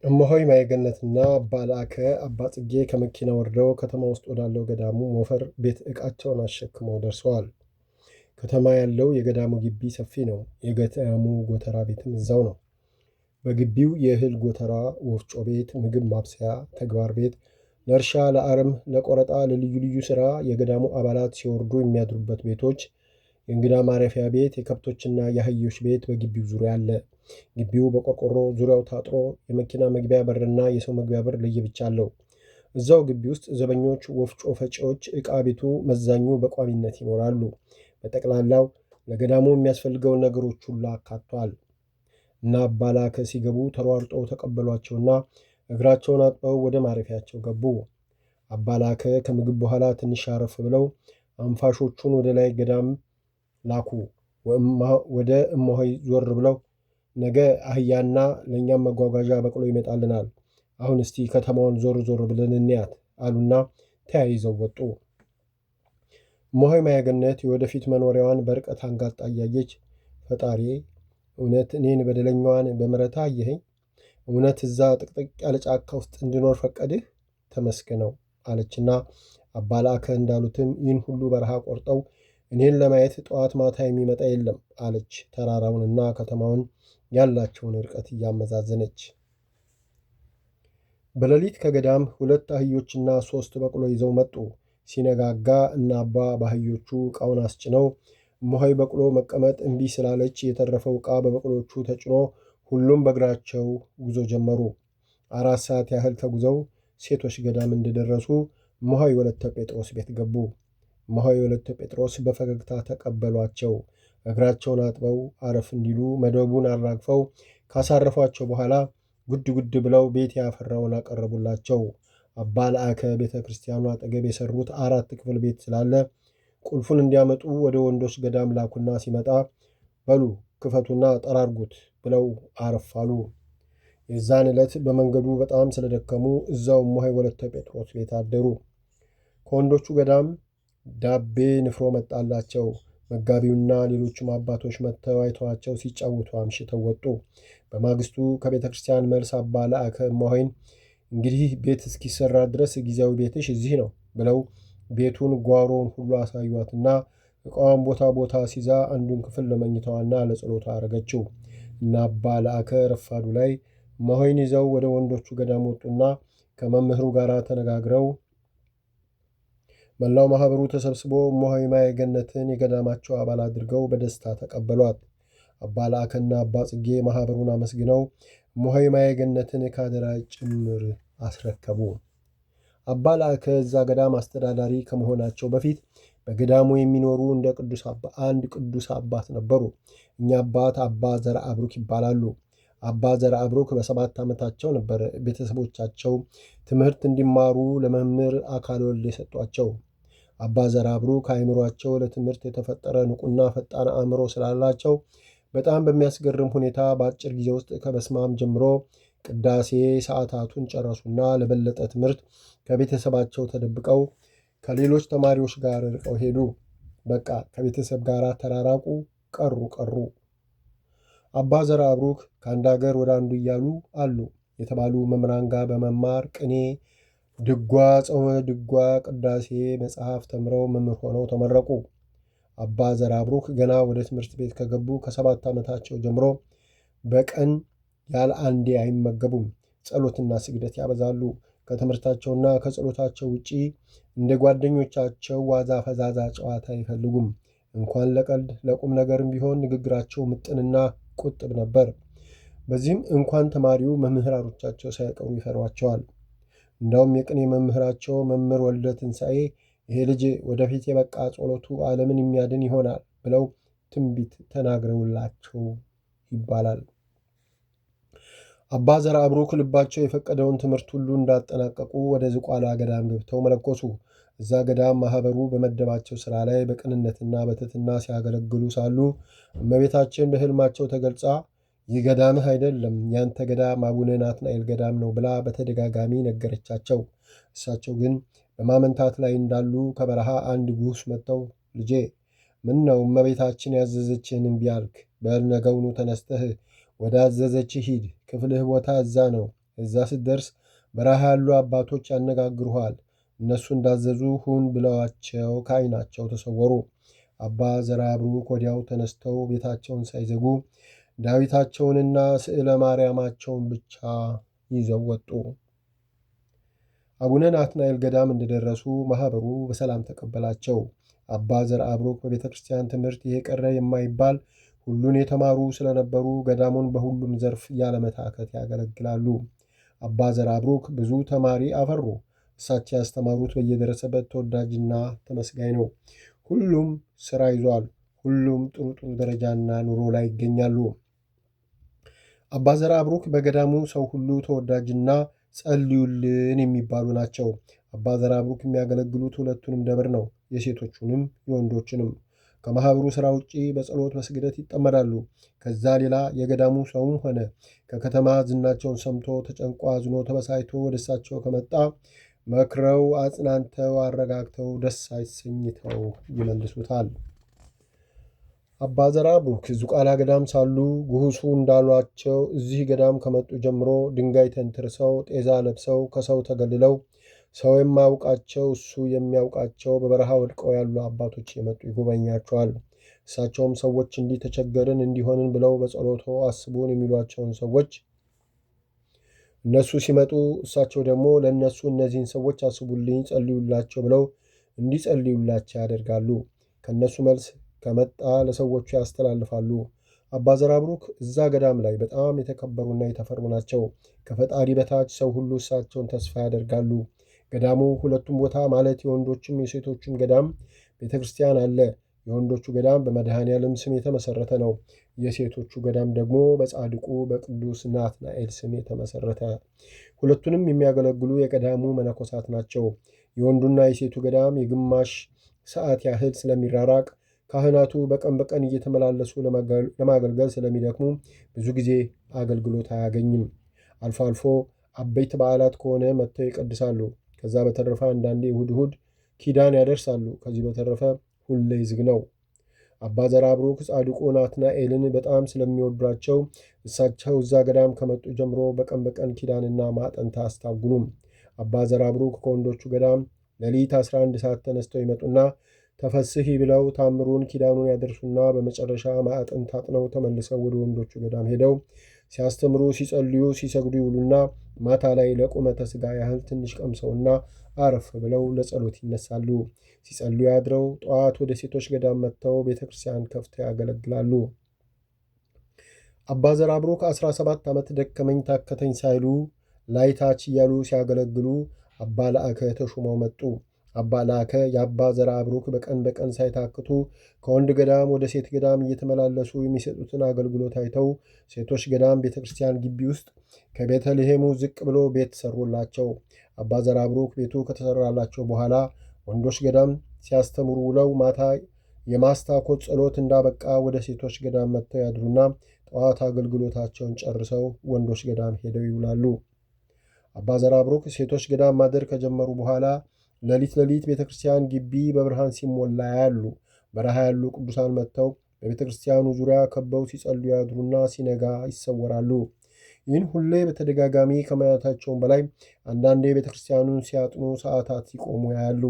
እመሆይ ማየገነትና ባልአከ አባ ጽጌ ከመኪና ወርደው ከተማ ውስጥ ወዳለው ገዳሙ ሞፈር ቤት ዕቃቸውን አሸክመው ደርሰዋል። ከተማ ያለው የገዳሙ ግቢ ሰፊ ነው። የገዳሙ ጎተራ ቤትም እዛው ነው። በግቢው የእህል ጎተራ፣ ወፍጮ ቤት፣ ምግብ ማብሰያ፣ ተግባር ቤት፣ ለእርሻ፣ ለአረም፣ ለቆረጣ፣ ለልዩ ልዩ ሥራ የገዳሙ አባላት ሲወርዱ የሚያድሩበት ቤቶች፣ የእንግዳ ማረፊያ ቤት፣ የከብቶችና የአህዮች ቤት በግቢው ዙሪያ አለ። ግቢው በቆርቆሮ ዙሪያው ታጥሮ የመኪና መግቢያ በርና የሰው መግቢያ በር ለየብቻ አለው። እዛው ግቢ ውስጥ ዘበኞች፣ ወፍጮ ፈጪዎች፣ ዕቃ ቤቱ መዛኙ በቋሚነት ይኖራሉ። በጠቅላላው ለገዳሙ የሚያስፈልገውን ነገሮች ሁሉ አካቷል። እና አባ ላከ ሲገቡ ተሯርጠው ተቀበሏቸውና እግራቸውን አጥበው ወደ ማረፊያቸው ገቡ። አባ ላከ ከምግብ በኋላ ትንሽ አረፍ ብለው አንፋሾቹን ወደ ላይ ገዳም ላኩ። ወደ እመሆይ ዞር ብለው ነገ አህያና ለእኛም መጓጓዣ በቅሎ ይመጣልናል። አሁን እስቲ ከተማውን ዞር ዞር ብለን እንያት አሉና ተያይዘው ወጡ። እመሆይ ማየገነት የወደፊት መኖሪያዋን በርቀት አንጋጣ እያየች ፈጣሪ እውነት እኔን በደለኛዋን በምሕረት አየኸኝ? እውነት እዛ ጥቅጥቅ ያለ ጫካ ውስጥ እንድኖር ፈቀድህ? ተመስገነው አለችና አባ ላከ እንዳሉትም ይህን ሁሉ በረሃ ቆርጠው እኔን ለማየት ጠዋት ማታ የሚመጣ የለም አለች፣ ተራራውንና ከተማውን ያላቸውን ርቀት እያመዛዘነች። በሌሊት ከገዳም 2 አህዮችና 3 በቅሎ ይዘው መጡ። ሲነጋጋ እና አባ በአህዮቹ ዕቃውን አስጭነው እመሆይ በቅሎ መቀመጥ እምቢ ስላለች የተረፈው ዕቃ በበቅሎቹ ተጭኖ ሁሉም በእግራቸው ጉዞ ጀመሩ። 4 ሰዓት ያህል ተጉዘው ሴቶች ገዳም እንደደረሱ እመሆይ ወለተ ጴጥሮስ ቤት ገቡ። እመሆይ ወለተ ጴጥሮስ በፈገግታ ተቀበሏቸው። እግራቸውን አጥበው አረፍ እንዲሉ መደቡን አራግፈው ካሳረፏቸው በኋላ ጉድ ጉድ ብለው ቤት ያፈራውን አቀረቡላቸው። አባ ለአከ ቤተ ክርስቲያኑ አጠገብ የሰሩት 4 ክፍል ቤት ስላለ ቁልፉን እንዲያመጡ ወደ ወንዶች ገዳም ላኩና ሲመጣ በሉ ክፈቱና ጠራርጉት ብለው አረፍ አሉ። የዛን ዕለት በመንገዱ በጣም ስለደከሙ እዛው እመሆይ ወለተ ጴጥሮስ ቤት አደሩ። ከወንዶቹ ገዳም ዳቤ ንፍሮ መጣላቸው። መጋቢውና ሌሎቹም አባቶች መጥተው አይተዋቸው ሲጫወቱ አምሽተው ወጡ። በማግስቱ ከቤተ ክርስቲያን መልስ አባ ለአከ እመሆይን እንግዲህ ቤት እስኪሰራ ድረስ ጊዜያዊ ቤትሽ እዚህ ነው ብለው ቤቱን ጓሮውን ሁሉ አሳዩአትና ዕቃዋን ቦታ ቦታ ሲዛ አንዱን ክፍል ለመኝታዋና ለጸሎታ አረገችው። እና አባ ለአከ ረፋዱ ላይ እመሆይን ይዘው ወደ ወንዶቹ ገዳም ወጡና ከመምህሩ ጋር ተነጋግረው መላው ማኅበሩ ተሰብስቦ እመሆይ ማየገነትን የገዳማቸው አባል አድርገው በደስታ ተቀበሏት። አባ ለአከና አባ ጽጌ ማኅበሩን አመስግነው እመሆይ ማየገነትን ካደራ ጭምር አስረከቡ። አባ ለአከ እዛ ገዳም አስተዳዳሪ ከመሆናቸው በፊት በገዳሙ የሚኖሩ እንደ አንድ ቅዱስ አባት ነበሩ። እኛ አባት አባ ዘርአብሩክ ይባላሉ። አባ ዘርአብሩክ በ7 ዓመታቸው ነበር ቤተሰቦቻቸው ትምህርት እንዲማሩ ለመምህር አካለ ወልድ የሰጧቸው። አባ ዘርአብሩክ አእምሯቸው ለትምህርት የተፈጠረ ንቁና ፈጣን አእምሮ ስላላቸው በጣም በሚያስገርም ሁኔታ በአጭር ጊዜ ውስጥ ከበስማም ጀምሮ ቅዳሴ ሰዓታቱን ጨረሱና ለበለጠ ትምህርት ከቤተሰባቸው ተደብቀው ከሌሎች ተማሪዎች ጋር ርቀው ሄዱ። በቃ ከቤተሰብ ጋር ተራራቁ፣ ቀሩ። አባ ዘርአብሩክ ከአንድ አገር ወደ አንዱ እያሉ አሉ የተባሉ መምህራን ጋር በመማር ቅኔ፣ ድጓ፣ ጾመ ድጓ፣ ቅዳሴ መጽሐፍ ተምረው መምህር ሆነው ተመረቁ። አባ ዘርአብሩክ ገና ወደ ትምህርት ቤት ከገቡ ከ7 ዓመታቸው ጀምሮ በቀን ያለ አንዴ አይመገቡም። ጸሎትና ስግደት ያበዛሉ። ከትምህርታቸውና ከጸሎታቸው ውጪ እንደ ጓደኞቻቸው ዋዛ ፈዛዛ ጨዋታ አይፈልጉም። እንኳን ለቀልድ ለቁም ነገርም ቢሆን ንግግራቸው ምጥንና ቁጥብ ነበር። በዚህም እንኳን ተማሪው መምህራኖቻቸው ሳይቀሩ ይፈሯቸዋል። እንዳውም የቅኔ መምህራቸው መምህር ወልደ ትንሣኤ ይሄ ልጅ ወደፊት የበቃ ጸሎቱ ዓለምን የሚያድን ይሆናል ብለው ትንቢት ተናግረውላቸው ይባላል። አባ ዘርአብሩክ ልባቸው የፈቀደውን ትምህርት ሁሉ እንዳጠናቀቁ ወደ ዝቋላ ገዳም ገብተው መነኮሱ። እዛ ገዳም ማኅበሩ በመደባቸው ሥራ ላይ በቅንነትና በትሕትና ሲያገለግሉ ሳሉ እመቤታችን በሕልማቸው ተገልጻ ይህ ገዳምህ አይደለም፣ ያንተ ገዳም አቡነ ናትናኤል ገዳም ነው ብላ በተደጋጋሚ ነገረቻቸው። እሳቸው ግን በማመንታት ላይ እንዳሉ ከበረሃ አንድ ጉስ መጥተው ልጄ ምን ነው እመቤታችን ያዘዘችህን እምቢ አልክ? በል ነገውኑ ተነስተህ ወደ አዘዘችህ ሂድ፣ ክፍልህ ቦታ እዛ ነው፣ እዛ ስትደርስ በረሃ ያሉ አባቶች ያነጋግሩሃል። እነሱ እንዳዘዙ ሁን ብለዋቸው ከዓይናቸው ተሰወሩ። አባ ዘርአብሩክ ወዲያው ተነስተው ቤታቸውን ሳይዘጉ ዳዊታቸውንና ስዕለ ማርያማቸውን ብቻ ይዘው ወጡ። አቡነ ናትናኤል ገዳም እንደደረሱ ማኅበሩ በሰላም ተቀበላቸው። አባ ዘርአብሩክ በቤተ ክርስቲያን ትምህርት ይሄ ቀረ የማይባል ሁሉን የተማሩ ስለነበሩ ገዳሙን በሁሉም ዘርፍ ያለመታከት ያገለግላሉ። አባ ዘርአብሩክ ብዙ ተማሪ አፈሩ። እሳቸው ያስተማሩት በየደረሰበት ተወዳጅና ተመስጋኝ ነው። ሁሉም ሥራ ይዟል። ሁሉም ጥሩ ጥሩ ደረጃና ኑሮ ላይ ይገኛሉ። አባ ዘርአብሩክ በገዳሙ ሰው ሁሉ ተወዳጅና ጸልዩልን የሚባሉ ናቸው። አባ ዘርአብሩክ የሚያገለግሉት ሁለቱንም ደብር ነው፣ የሴቶቹንም የወንዶችንም። ከማኅበሩ ሥራ ውጪ በጸሎት በስግደት ይጠመዳሉ። ከዛ ሌላ የገዳሙ ሰውም ሆነ ከከተማ ዝናቸውን ሰምቶ ተጨንቆ አዝኖ ተበሳይቶ ወደ እሳቸው ከመጣ መክረው አጽናንተው አረጋግተው ደስ አሰኝተው ይመልሱታል። አባ ዘርአብሩክ ዝቋላ ገዳም ሳሉ ጉሁሱ እንዳሏቸው እዚህ ገዳም ከመጡ ጀምሮ ድንጋይ ተንትርሰው ጤዛ ለብሰው ከሰው ተገልለው ሰው የማያውቃቸው እሱ የሚያውቃቸው በበረሃ ወድቀው ያሉ አባቶች የመጡ ይጎበኛቸዋል። እሳቸውም ሰዎች እንዲህ ተቸገርን እንዲሆንን ብለው በጸሎቶ አስቡን የሚሏቸውን ሰዎች እነሱ ሲመጡ እሳቸው ደግሞ ለእነሱ እነዚህን ሰዎች አስቡልኝ፣ ጸልዩላቸው ብለው እንዲጸልዩላቸው ያደርጋሉ። ከእነሱ መልስ ከመጣ ለሰዎቹ ያስተላልፋሉ። አባ ዘርአብሩክ እዛ ገዳም ላይ በጣም የተከበሩና የተፈሩ ናቸው። ከፈጣሪ በታች ሰው ሁሉ እሳቸውን ተስፋ ያደርጋሉ። ገዳሙ ሁለቱም ቦታ ማለት የወንዶችም የሴቶችም ገዳም ቤተ ክርስቲያን አለ። የወንዶቹ ገዳም በመድኃኔ ዓለም ስም የተመሠረተ ነው። የሴቶቹ ገዳም ደግሞ በጻድቁ በቅዱስ ናትናኤል ስም የተመሠረተ። ሁለቱንም የሚያገለግሉ የገዳሙ መነኮሳት ናቸው። የወንዱና የሴቱ ገዳም የግማሽ ሰዓት ያህል ስለሚራራቅ ካህናቱ በቀን በቀን እየተመላለሱ ለማገልገል ስለሚደክሙ ብዙ ጊዜ አገልግሎት አያገኝም። አልፎ አልፎ አበይት በዓላት ከሆነ መጥተው ይቀድሳሉ። ከዛ በተረፈ አንዳንዴ እሁድ እሁድ ኪዳን ያደርሳሉ። ከዚህ በተረፈ ሁሌ ዝግ ነው። አባ ዘርአብሩክ ጻድቁ ናትናኤልን በጣም ስለሚወዷቸው እሳቸው እዛ ገዳም ከመጡ ጀምሮ በቀን በቀን ኪዳንና ማዕጠንት አያስታጉሉም። አባ ዘርአብሩክ ከወንዶቹ ገዳም ሌሊት 11 ሰዓት ተነስተው ይመጡና ተፈስሒ ብለው ታምሩን ኪዳኑን ያደርሱና በመጨረሻ ማዕጠንት ታጥነው ተመልሰው ወደ ወንዶቹ ገዳም ሄደው ሲያስተምሩ፣ ሲጸልዩ፣ ሲሰግዱ ይውሉና ማታ ላይ ለቁመተ ሥጋ ያህል ትንሽ ቀምሰውና አረፍ ብለው ለጸሎት ይነሳሉ። ሲጸልዩ ያድረው ጠዋት ወደ ሴቶች ገዳም መጥተው ቤተ ክርስቲያን ከፍተው ያገለግላሉ። አባ ዘርአብሩክ 17 ዓመት ደከመኝ ታከተኝ ሳይሉ ላይታች እያሉ ሲያገለግሉ አባ ለአከ ተሹመው መጡ። አባ ለአከ የአባ ዘርአብሩክ በቀን በቀን ሳይታክቱ ከወንድ ገዳም ወደ ሴት ገዳም እየተመላለሱ የሚሰጡትን አገልግሎት አይተው ሴቶች ገዳም ቤተ ክርስቲያን ግቢ ውስጥ ከቤተልሔሙ ዝቅ ብሎ ቤት ሰሩላቸው። አባ ዘርአብሩክ ቤቱ ከተሰራላቸው በኋላ ወንዶች ገዳም ሲያስተምሩ ውለው ማታ የማስታኮት ጸሎት እንዳበቃ ወደ ሴቶች ገዳም መጥተው ያድሩና ጠዋት አገልግሎታቸውን ጨርሰው ወንዶች ገዳም ሄደው ይውላሉ። አባ ዘርአብሩክ ሴቶች ገዳም ማደር ከጀመሩ በኋላ ሌሊት ቤተ ክርስቲያን ግቢ በብርሃን ሲሞላ ያሉ በረሃ ያሉ ቅዱሳን መጥተው በቤተ ክርስቲያኑ ዙሪያ ከበው ሲጸልዩ ያድሩና ሲነጋ ይሰወራሉ። ይህን ሁሌ በተደጋጋሚ ከማየታቸውም በላይ አንዳንዴ ቤተ ክርስቲያኑን ሲያጥኑ ሰዓታት ሲቆሙ ያያሉ።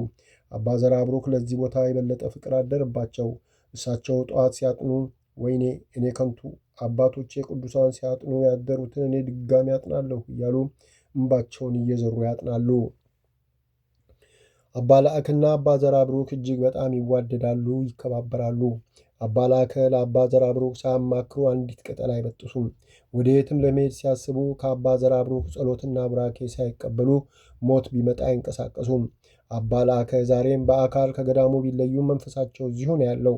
አባ ዘርአብሩክ ለዚህ ቦታ የበለጠ ፍቅር አደረባቸው። እሳቸው ጠዋት ሲያጥኑ ወይኔ እኔ ከንቱ አባቶቼ ቅዱሳን ሲያጥኑ ያደሩትን እኔ ድጋሚ ያጥናለሁ እያሉ እንባቸውን እየዘሩ ያጥናሉ። አባ ለአክና አባ ዘርአብሩክ እጅግ በጣም ይዋደዳሉ፣ ይከባበራሉ። አባ ለአከ ለአባ ዘርአብሩክ ሳያማክሩ አንዲት ቅጠል አይበጥሱም። ወደ የትም ለመሄድ ሲያስቡ ከአባ ዘርአብሩክ ጸሎትና ቡራኬ ሳይቀበሉ ሞት ቢመጣ አይንቀሳቀሱም። አባ ለአከ ዛሬም በአካል ከገዳሙ ቢለዩም መንፈሳቸው እዚሁ ነው ያለው።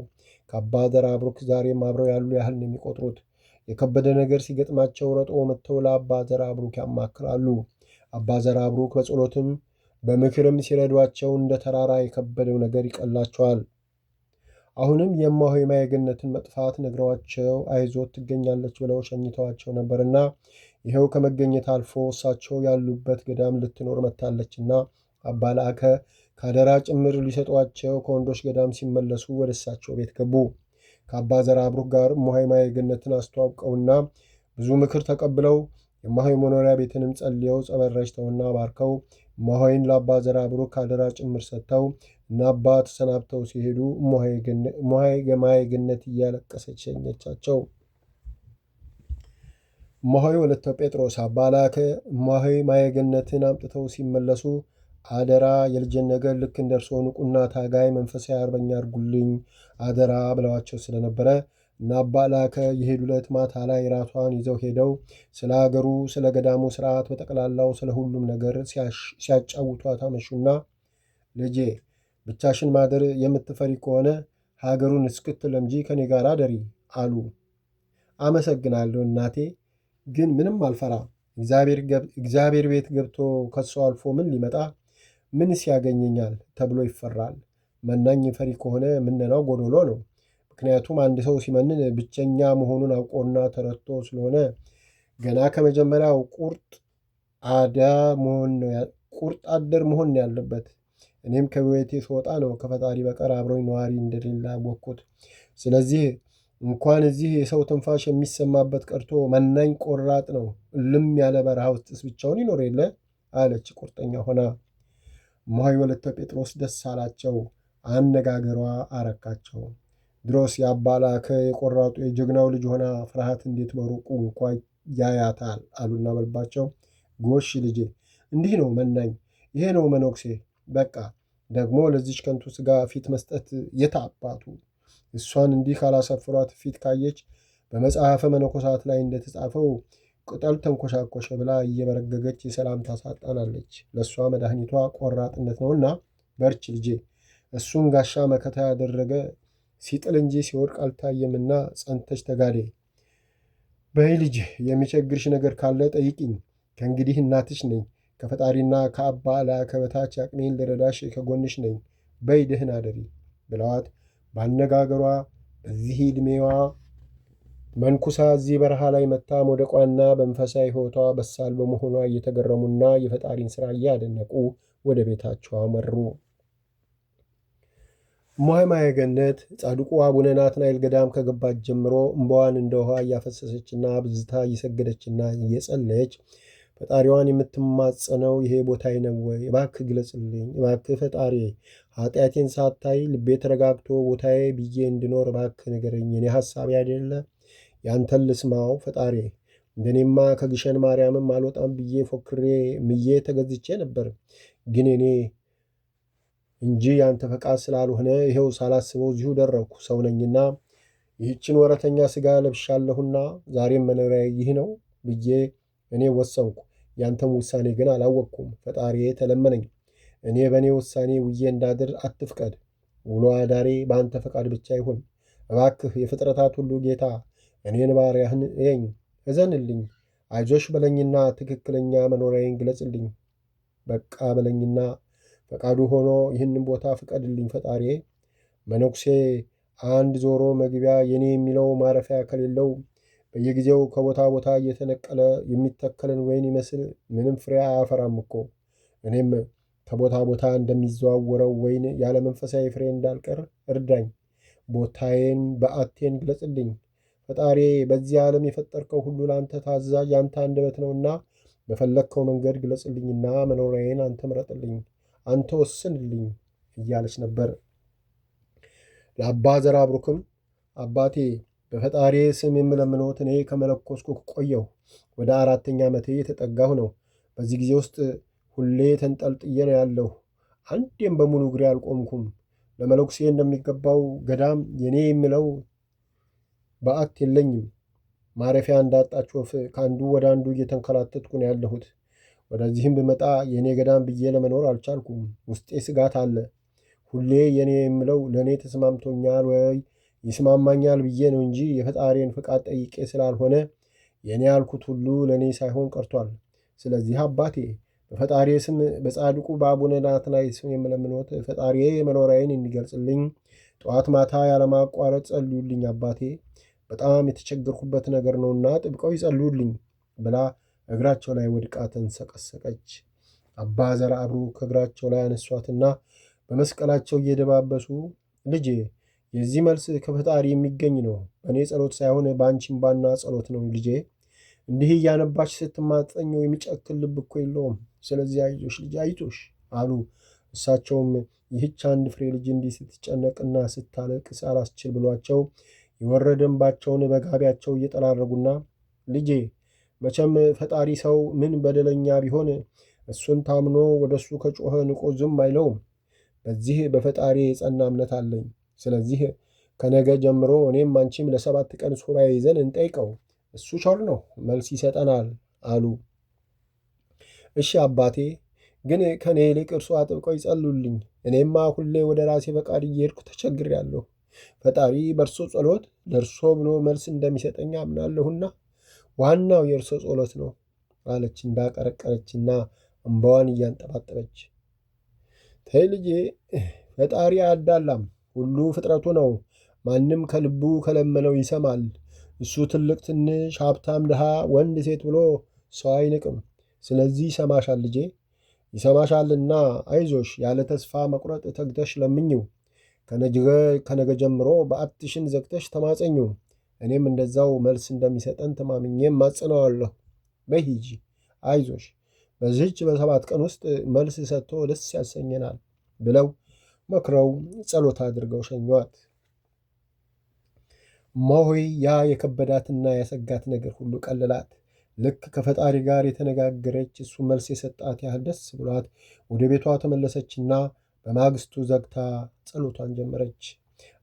ከአባ ዘርአብሩክ ዛሬም አብረው ያሉ ያህል ነው የሚቆጥሩት። የከበደ ነገር ሲገጥማቸው ረጦ መጥተው ለአባ ዘርአብሩክ ያማክራሉ። አባ ዘርአብሩክ በጸሎትም በምክርም ሲረዷቸው እንደ ተራራ የከበደው ነገር ይቀላቸዋል። አሁንም የእማሆይ ማየገነትን መጥፋት ነግረዋቸው አይዞት ትገኛለች ብለው ሸኝተዋቸው ነበርና ይኸው ከመገኘት አልፎ እሳቸው ያሉበት ገዳም ልትኖር መጥታለችና አባ ለአከ ካደራ ጭምር ሊሰጧቸው ከወንዶች ገዳም ሲመለሱ ወደ እሳቸው ቤት ገቡ። ከአባ ዘርአብሩክ ጋር እማሆይ ማየገነትን አስተዋውቀውና ብዙ ምክር ተቀብለው የእማሆይ መኖሪያ ቤትንም ጸልየው ጸበል ረጭተውና ባርከው እማሆይን ለአባ ዘርአብሩክ አደራ ጭምር ሰጥተው እና አባ ተሰናብተው ሲሄዱ እማሆይ ማየገነት እያለቀሰች ሸኘቻቸው። እማሆይ ወለተ ጴጥሮስ አባ ላከ እማሆይ ማየገነትን አምጥተው ሲመለሱ አደራ የልጄን ነገር ልክ እንደርሶ ንቁና ታጋይ መንፈሳዊ አርበኛ አድርጉልኝ አደራ ብለዋቸው ስለነበረ እና አባ ላከ የሄዱለት ማታ ላይ ራቷን ይዘው ሄደው ስለ ሀገሩ፣ ስለ ገዳሙ ስርዓት፣ በጠቅላላው ስለ ሁሉም ነገር ሲያጫውቷት አመሹና ልጄ ብቻሽን ማደር የምትፈሪ ከሆነ ሀገሩን እስክትለምጂ ከኔ ጋር አደሪ አሉ። አመሰግናለሁ እናቴ፣ ግን ምንም አልፈራ። እግዚአብሔር ቤት ገብቶ ከሰው አልፎ ምን ሊመጣ ምንስ ያገኘኛል ተብሎ ይፈራል። መናኝ ፈሪ ከሆነ ምነናው ጎዶሎ ነው። ምክንያቱም አንድ ሰው ሲመንን ብቸኛ መሆኑን አውቆና ተረድቶ ስለሆነ ገና ከመጀመሪያው ቁርጥ አደር መሆን ያለበት። እኔም ከቤቴ ስወጣ ነው ከፈጣሪ በቀር አብሮኝ ነዋሪ እንደሌለ ያወቅኩት። ስለዚህ እንኳን እዚህ የሰው ትንፋሽ የሚሰማበት ቀርቶ መናኝ ቆራጥ ነው። እልም ያለ በረሃ ውስጥስ ብቻውን ይኖር የለ አለች ቁርጠኛ ሆና። እማሆይ ወለተ ጴጥሮስ ደስ አላቸው። አነጋገሯ አረካቸው። ድሮስ የአባ ላከ የቆራጡ የጀግናው ልጅ ሆና ፍርሃት እንዴት በሩቁ እንኳ ያያታል አሉና በልባቸው። ጎሽ ልጄ፣ እንዲህ ነው መናኝ፣ ይሄ ነው መነኩሴ። በቃ ደግሞ ለዚች ከንቱ ስጋ ፊት መስጠት የታባቱ። እሷን እንዲህ ካላሰፍሯት ፊት ካየች በመጽሐፈ መነኮሳት ላይ እንደተጻፈው ቅጠል ተንኮሻኮሸ ብላ እየበረገገች የሰላምታ ሳጣናለች። ለእሷ መድኃኒቷ ቆራጥነት ነውና በርች ልጄ። እሱን ጋሻ መከታ ያደረገ ሲጥል እንጂ ሲወድቅ አልታየምና ጸንተች ተጋዴ። በይ ልጄ፣ የሚቸግርሽ ነገር ካለ ጠይቂኝ። ከእንግዲህ እናትሽ ነኝ። ከፈጣሪና ከአባ ላከ በታች አቅሜን ልረዳሽ ከጎንሽ ነኝ። በይ ደህና አደሪ ብለዋት በአነጋገሯ በዚህ ዕድሜዋ መንኩሳ እዚህ በረሃ ላይ መታ መውደቋና በመንፈሳዊ ሕይወቷ በሳል በመሆኗ እየተገረሙና የፈጣሪን ሥራ እያደነቁ ወደ ቤታቸው አመሩ። እማሆይ ማየገነት ጻድቁ አቡነ ናትናኤል ገዳም ከገባች ጀምሮ እምባዋን እንደ ውሃ እያፈሰሰችና ብዝታ እየሰገደችና እየጸለየች ፈጣሪዋን የምትማጸነው ይሄ ቦታዬ ነው ወይ? እባክህ ግለጽልኝ፣ እባክህ ፈጣሪ፣ ኃጢአቴን ሳታይ ልቤ ተረጋግቶ ቦታዬ ብዬ እንድኖር እባክህ ንገረኝ። እኔ ሐሳቤ አይደለ ያንተን ልስማው ፈጣሪ። እንደኔማ ከግሸን ማርያምም አልወጣም ብዬ ፎክሬ ምዬ ተገዝቼ ነበር። ግን እኔ እንጂ ያንተ ፈቃድ ስላልሆነ ይኸው ሳላስበው እዚሁ ደረኩ። ሰው ነኝና ይህችን ወረተኛ ሥጋ ለብሻለሁና ዛሬም መኖሪያ ይህ ነው ብዬ እኔ ወሰንኩ። ያንተም ውሳኔ ግን አላወቅኩም። ፈጣሪዬ ተለመነኝ። እኔ በእኔ ውሳኔ ውዬ እንዳድር አትፍቀድ። ውሎ አዳሬ በአንተ ፈቃድ ብቻ ይሁን። እባክህ የፍጥረታት ሁሉ ጌታ እኔን ባሪያህን እየኝ፣ እዘንልኝ፣ አይዞሽ በለኝና ትክክለኛ መኖሪያዬን ግለጽልኝ። በቃ በለኝና ፈቃዱ ሆኖ ይህንን ቦታ ፍቀድልኝ ፈጣሪዬ። መነኩሴ አንድ ዞሮ መግቢያ የኔ የሚለው ማረፊያ ከሌለው በየጊዜው ከቦታ ቦታ እየተነቀለ የሚተከልን ወይን ይመስል ምንም ፍሬ አያፈራም እኮ። እኔም ከቦታ ቦታ እንደሚዘዋወረው ወይን ያለ መንፈሳዊ ፍሬ እንዳልቀር እርዳኝ። ቦታዬን በአቴን ግለጽልኝ ፈጣሪ። በዚህ ዓለም የፈጠርከው ሁሉ ለአንተ ታዛዥ ያንተ አንደበት ነውና በፈለግከው መንገድ ግለጽልኝና መኖሪያዬን አንተ ምረጥልኝ፣ አንተ ወስንልኝ እያለች ነበር። ለአባ ዘርአብሩክም አባቴ በፈጣሪ ስም የምለምኖት እኔ ከመለኮስኩ ቆየሁ ወደ 4ኛ ዓመቴ የተጠጋሁ ነው። በዚህ ጊዜ ውስጥ ሁሌ ተንጠልጥዬ ነው ያለሁ። አንዴም በሙሉ እግሬ አልቆምኩም። ለመለኩሴ እንደሚገባው ገዳም የኔ የምለው በዓት የለኝም። ማረፊያ እንዳጣች ወፍ ከአንዱ ወደ አንዱ እየተንከራተትኩ ነው ያለሁት። ወደዚህም ብመጣ የእኔ ገዳም ብዬ ለመኖር አልቻልኩም። ውስጤ ስጋት አለ። ሁሌ የኔ የምለው ለእኔ ተስማምቶኛል ወይ ይስማማኛል ብዬ ነው እንጂ የፈጣሪን ፈቃድ ጠይቄ ስላልሆነ የእኔ ያልኩት ሁሉ ለእኔ ሳይሆን ቀርቷል። ስለዚህ አባቴ በፈጣሪ ስም በጻድቁ በአቡነ ናትናኤል ስም የምለምኖት ፈጣሪ መኖሪያዬን እንዲገልጽልኝ ጠዋት ማታ ያለማቋረጥ ጸልዩልኝ አባቴ። በጣም የተቸገርኩበት ነገር ነውና ጥብቀው ይጸልዩልኝ ብላ እግራቸው ላይ ወድቃ ተንሰቀሰቀች። አባ ዘርአብሩክ ከእግራቸው ላይ አነሷትና በመስቀላቸው እየደባበሱ ልጄ የዚህ መልስ ከፈጣሪ የሚገኝ ነው። በእኔ ጸሎት ሳይሆን በአንቺ እንባና ጸሎት ነው ልጄ። እንዲህ እያነባች ስትማጸኘው የሚጨክል ልብ እኮ የለውም። ስለዚህ አይዞሽ ልጅ አይዞሽ አሉ። እሳቸውም ይህች አንድ ፍሬ ልጅ እንዲህ ስትጨነቅና ስታለቅስ አላስችል ብሏቸው የወረደንባቸውን በጋቢያቸው እየጠራረጉና ልጄ መቼም ፈጣሪ ሰው ምን በደለኛ ቢሆን እሱን ታምኖ ወደ እሱ ከጮኸ ንቆ ዝም አይለውም። በዚህ በፈጣሪ የጸና እምነት አለኝ። ስለዚህ ከነገ ጀምሮ እኔም አንቺም ለ7 ቀን ሱባኤ ይዘን እንጠይቀው፣ እሱ ቸር ነው፣ መልስ ይሰጠናል አሉ። እሺ አባቴ፣ ግን ከእኔ ይልቅ እርሱ አጥብቀው ይጸሉልኝ። እኔማ ሁሌ ወደ ራሴ ፈቃድ እየሄድኩ ተቸግሬአለሁ። ፈጣሪ በእርሶ ጸሎት ለእርሶ ብሎ መልስ እንደሚሰጠኝ አምናለሁና ዋናው የእርሶ ጸሎት ነው አለች እንዳቀረቀረችና እምባዋን እያንጠባጠበች። ተይ ልጄ፣ ፈጣሪ አያዳላም፣ ሁሉ ፍጥረቱ ነው። ማንም ከልቡ ከለመነው ይሰማል። እሱ ትልቅ ትንሽ፣ ሀብታም ድሃ፣ ወንድ ሴት ብሎ ሰው አይንቅም። ስለዚህ ይሰማሻል ልጄ፣ ይሰማሻልና አይዞሽ፣ ያለ ተስፋ መቁረጥ ተግተሽ ለምኝው። ከነገ ጀምሮ በዓትሽን ዘግተሽ ተማጸኙ። እኔም እንደዛው መልስ እንደሚሰጠን ተማምኜም ማጽነዋለሁ። በይ ሂጂ፣ አይዞሽ፣ በዚህች በ7 ቀን ውስጥ መልስ ሰጥቶ ደስ ያሰኘናል ብለው መክረው ጸሎት አድርገው ሸኟት። እማሆይ ያ የከበዳትና ያሰጋት ነገር ሁሉ ቀለላት። ልክ ከፈጣሪ ጋር የተነጋገረች እሱ መልስ የሰጣት ያህል ደስ ብሏት ወደ ቤቷ ተመለሰችና በማግስቱ ዘግታ ጸሎቷን ጀመረች።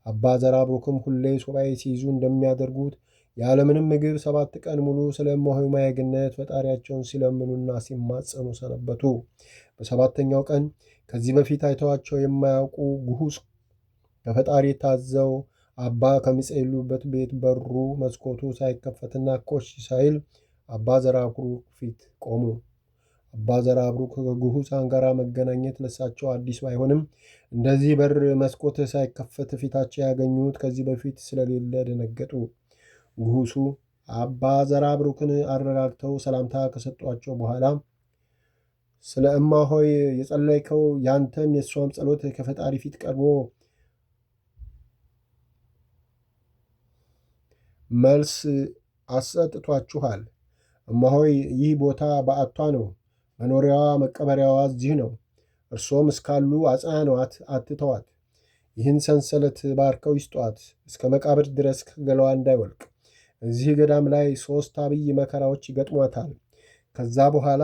አባ ዘርአብሩክም ሁሌ ሱባኤ ሲይዙ እንደሚያደርጉት ያለምንም ምግብ 7 ቀን ሙሉ ስለ እማሆይ ማየግነት ፈጣሪያቸውን ሲለምኑና ሲማጸኑ ሰነበቱ። በ7ተኛው ቀን ከዚህ በፊት አይተዋቸው የማያውቁ ጉሁስ ከፈጣሪ ታዘው አባ ከሚጸልዩበት ቤት በሩ መስኮቱ ሳይከፈትና ኮሽ ሳይል አባ ዘርአብሩክ ፊት ቆሙ። አባ ዘርአብሩክ ከጉሁሳን ጋር መገናኘት ለሳቸው አዲስ ባይሆንም እንደዚህ በር መስኮት ሳይከፈት ፊታቸው ያገኙት ከዚህ በፊት ስለሌለ ደነገጡ። ጉሁሱ አባ ዘርአብሩክን አረጋግተው ሰላምታ ከሰጧቸው በኋላ ስለ እማሆይ የጸለይከው ያንተም የእሷም ጸሎት ከፈጣሪ ፊት ቀርቦ መልስ አሰጥቷችኋል። እማሆይ ይህ ቦታ በዓቷ ነው። መኖሪያዋ መቀበሪያዋ እዚህ ነው። እርሶም እስካሉ አጽናኗት፣ አትተዋት። ይህን ሰንሰለት ባርከው ይስጧት፣ እስከ መቃብር ድረስ ከገላዋ እንዳይወልቅ። እዚህ ገዳም ላይ 3 አብይ መከራዎች ይገጥሟታል። ከዛ በኋላ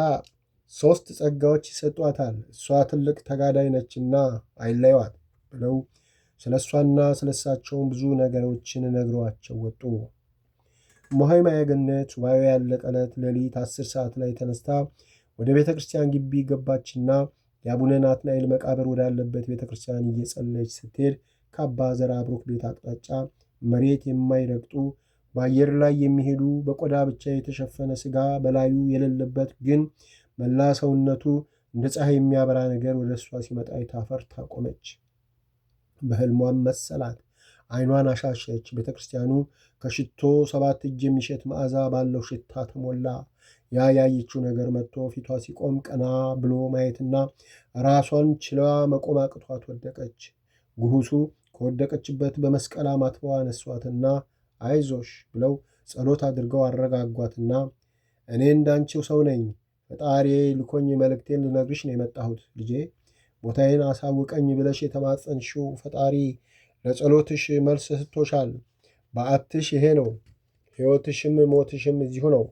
3 ጸጋዎች ይሰጧታል። እሷ ትልቅ ተጋዳይ ነችና አይለዩዋት ብለው ስለ እሷና ስለ እሳቸውም ብዙ ነገሮችን ነግሯቸው ወጡ። እማሆይ ማየገነት ሱባኤው ያለቀ ዕለት ሌሊት 10 ሰዓት ላይ ተነስታ ወደ ቤተ ክርስቲያን ግቢ ገባችና የአቡነ ናትናኤል መቃብር ወዳለበት ቤተ ክርስቲያን እየጸለች ስትሄድ ከአባ ዘርአብሩክ ቤት አቅጣጫ መሬት የማይረግጡ በአየር ላይ የሚሄዱ በቆዳ ብቻ የተሸፈነ ሥጋ በላዩ የሌለበት ግን መላ ሰውነቱ እንደ ፀሐይ የሚያበራ ነገር ወደ እሷ ሲመጣ ታፈርታ ቆመች። በሕልሟም መሰላት። ዓይኗን አሻሸች። ቤተ ክርስቲያኑ ከሽቶ 7 እጅ የሚሸት መዓዛ ባለው ሽታ ተሞላ። ያ ያየችው ነገር መጥቶ ፊቷ ሲቆም ቀና ብሎ ማየትና ራሷን ችላ መቆም አቅቷት ወደቀች። ጉሁሱ ከወደቀችበት በመስቀል አማትበው አነሷትና አይዞሽ ብለው ጸሎት አድርገው አረጋጓትና እኔ እንዳንቺው ሰው ነኝ፣ ፈጣሪ ልኮኝ መልእክቴን ልነግርሽ ነው የመጣሁት ልጄ። ቦታዬን አሳውቀኝ ብለሽ የተማጸንሽው ፈጣሪ ለጸሎትሽ መልስ ሰጥቶሻል። በዓትሽ ይሄ ነው። ሕይወትሽም ሞትሽም እዚሁ ነው።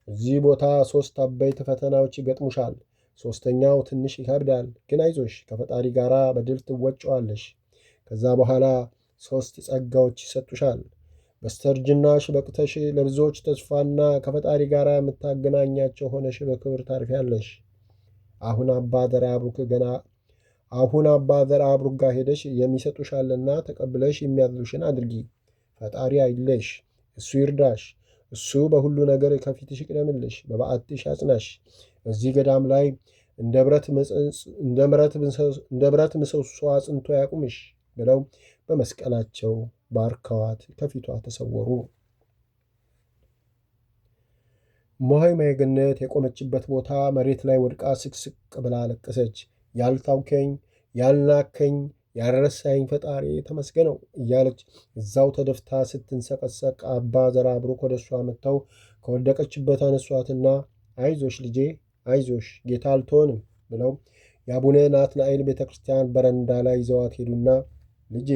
እዚህ ቦታ 3 አበይት ፈተናዎች ይገጥሙሻል። 3ኛው ትንሽ ይከብዳል፣ ግን አይዞሽ ከፈጣሪ ጋር በድል ትወጪዋለሽ። ከዛ በኋላ 3 ጸጋዎች ይሰጡሻል። በስተርጅናሽ በቅተሽ ለብዙዎች ተስፋና ከፈጣሪ ጋር የምታገናኛቸው ሆነሽ በክብር ታርፊያለሽ። አሁን አባ ዘርአብሩክ ጋር ሄደሽ የሚሰጡሻልና ተቀብለሽ የሚያዝሉሽን አድርጊ። ፈጣሪ አይለሽ፣ እሱ ይርዳሽ። እሱ በሁሉ ነገር ከፊትሽ ይቅደምልሽ፣ በበዓትሽ ያጽናሽ። እዚህ ገዳም ላይ እንደ ብረት ምሰሶ አጽንቶ ያቁምሽ ብለው በመስቀላቸው ባርከዋት ከፊቷ ተሰወሩ። እማሆይ ማየገነት የቆመችበት ቦታ መሬት ላይ ወድቃ ስቅስቅ ብላ አለቀሰች። ያልታውከኝ ያልናከኝ ያረሳኝ ፈጣሪ ተመስገነው እያለች እዛው ተደፍታ ስትንሰቀሰቅ አባ ዘርአብሩክ ወደ እሷ መጥተው ከወደቀችበት አነሷትና አይዞሽ ልጄ አይዞሽ፣ ጌታ አልተሆንም ብለው የአቡነ ናትናኤል ቤተ ክርስቲያን በረንዳ ላይ ይዘዋት ሄዱና ልጄ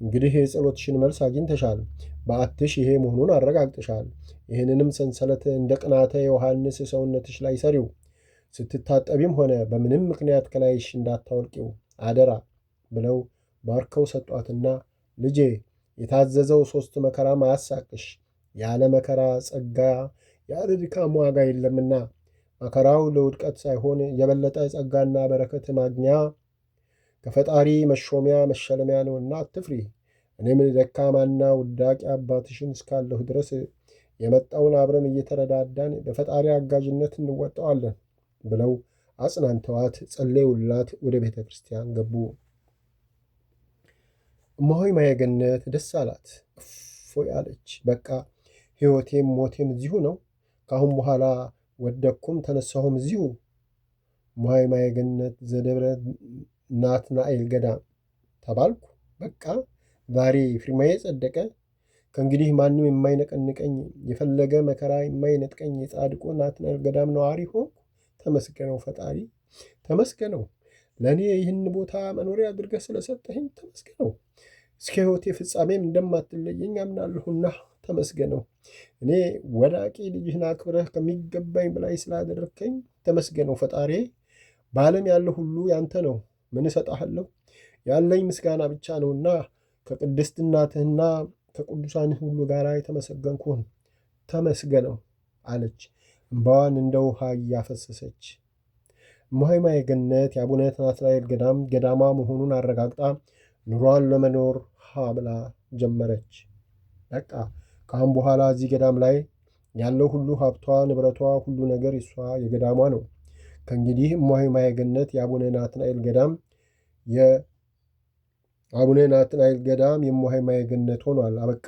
እንግዲህ የጸሎትሽን መልስ አግኝተሻል። በዓትሽ ይሄ መሆኑን አረጋግጥሻል። ይህንንም ሰንሰለት እንደ ቅናተ ዮሐንስ ሰውነትሽ ላይ ሰሪው። ስትታጠቢም ሆነ በምንም ምክንያት ከላይሽ እንዳታወልቂው አደራ ብለው ባርከው ሰጧትና ልጄ የታዘዘው 3 መከራም አያሳቅሽ። ያለ መከራ ጸጋ፣ ያለ ድካም ዋጋ የለምና መከራው ለውድቀት ሳይሆን የበለጠ ጸጋና በረከት ማግኛ ከፈጣሪ መሾሚያ መሸለሚያ ነውና አትፍሪ። እኔም ደካማና ውዳቂ አባትሽን እስካለሁ ድረስ የመጣውን አብረን እየተረዳዳን በፈጣሪ አጋዥነት እንወጣዋለን ብለው አጽናንተዋት ጸለዩላት። ወደ ቤተ ክርስቲያን ገቡ። እማሆይ ማየገነት ደስ አላት። እፎይ አለች። በቃ ሕይወቴም ሞቴም እዚሁ ነው። ከአሁን በኋላ ወደኩም ተነሳሁም እዚሁ እማሆይ ማየገነት ዘደብረ ናትናኤል ገዳም ተባልኩ። በቃ ዛሬ ፊርማዬ ጸደቀ። ከእንግዲህ ማንም የማይነቀንቀኝ የፈለገ መከራ የማይነጥቀኝ የጻድቁ ናትናኤል ገዳም ነዋሪ ሆንኩ። ተመስገነው ፈጣሪ ተመስገነው። ለእኔ ይህን ቦታ መኖሪያ አድርገህ ስለሰጠኸኝ ተመስገነው። እስከ ሕይወቴ ፍጻሜም እንደማትለየኝ አምናለሁና ተመስገነው። እኔ ወዳቂ ልጅህን አክብረህ ከሚገባኝ በላይ ስላደረግከኝ ተመስገነው ፈጣሪ። በዓለም ያለ ሁሉ ያንተ ነው። ምን እሰጥሃለሁ? ያለኝ ምስጋና ብቻ ነውና ከቅድስት እናትህና ከቅዱሳንህ ሁሉ ጋር የተመሰገንኩህን ተመስገነው አለች እምባዋን እንደ ውሃ እያፈሰሰች። እማሆይ ማየገነት የአቡነ ናትናኤል ገዳም ገዳማ መሆኑን አረጋግጣ ኑሯን ለመኖር ብላ ጀመረች። በቃ ከአሁን በኋላ እዚህ ገዳም ላይ ያለው ሁሉ ሀብቷ፣ ንብረቷ፣ ሁሉ ነገር እሷ የገዳሟ ነው። ከእንግዲህ እማሆይ ማየገነት የአቡነ ናትናኤል ገዳም የአቡነ ናትናኤል ገዳም የእማሆይ ማየገነት ሆኗል። አበቃ።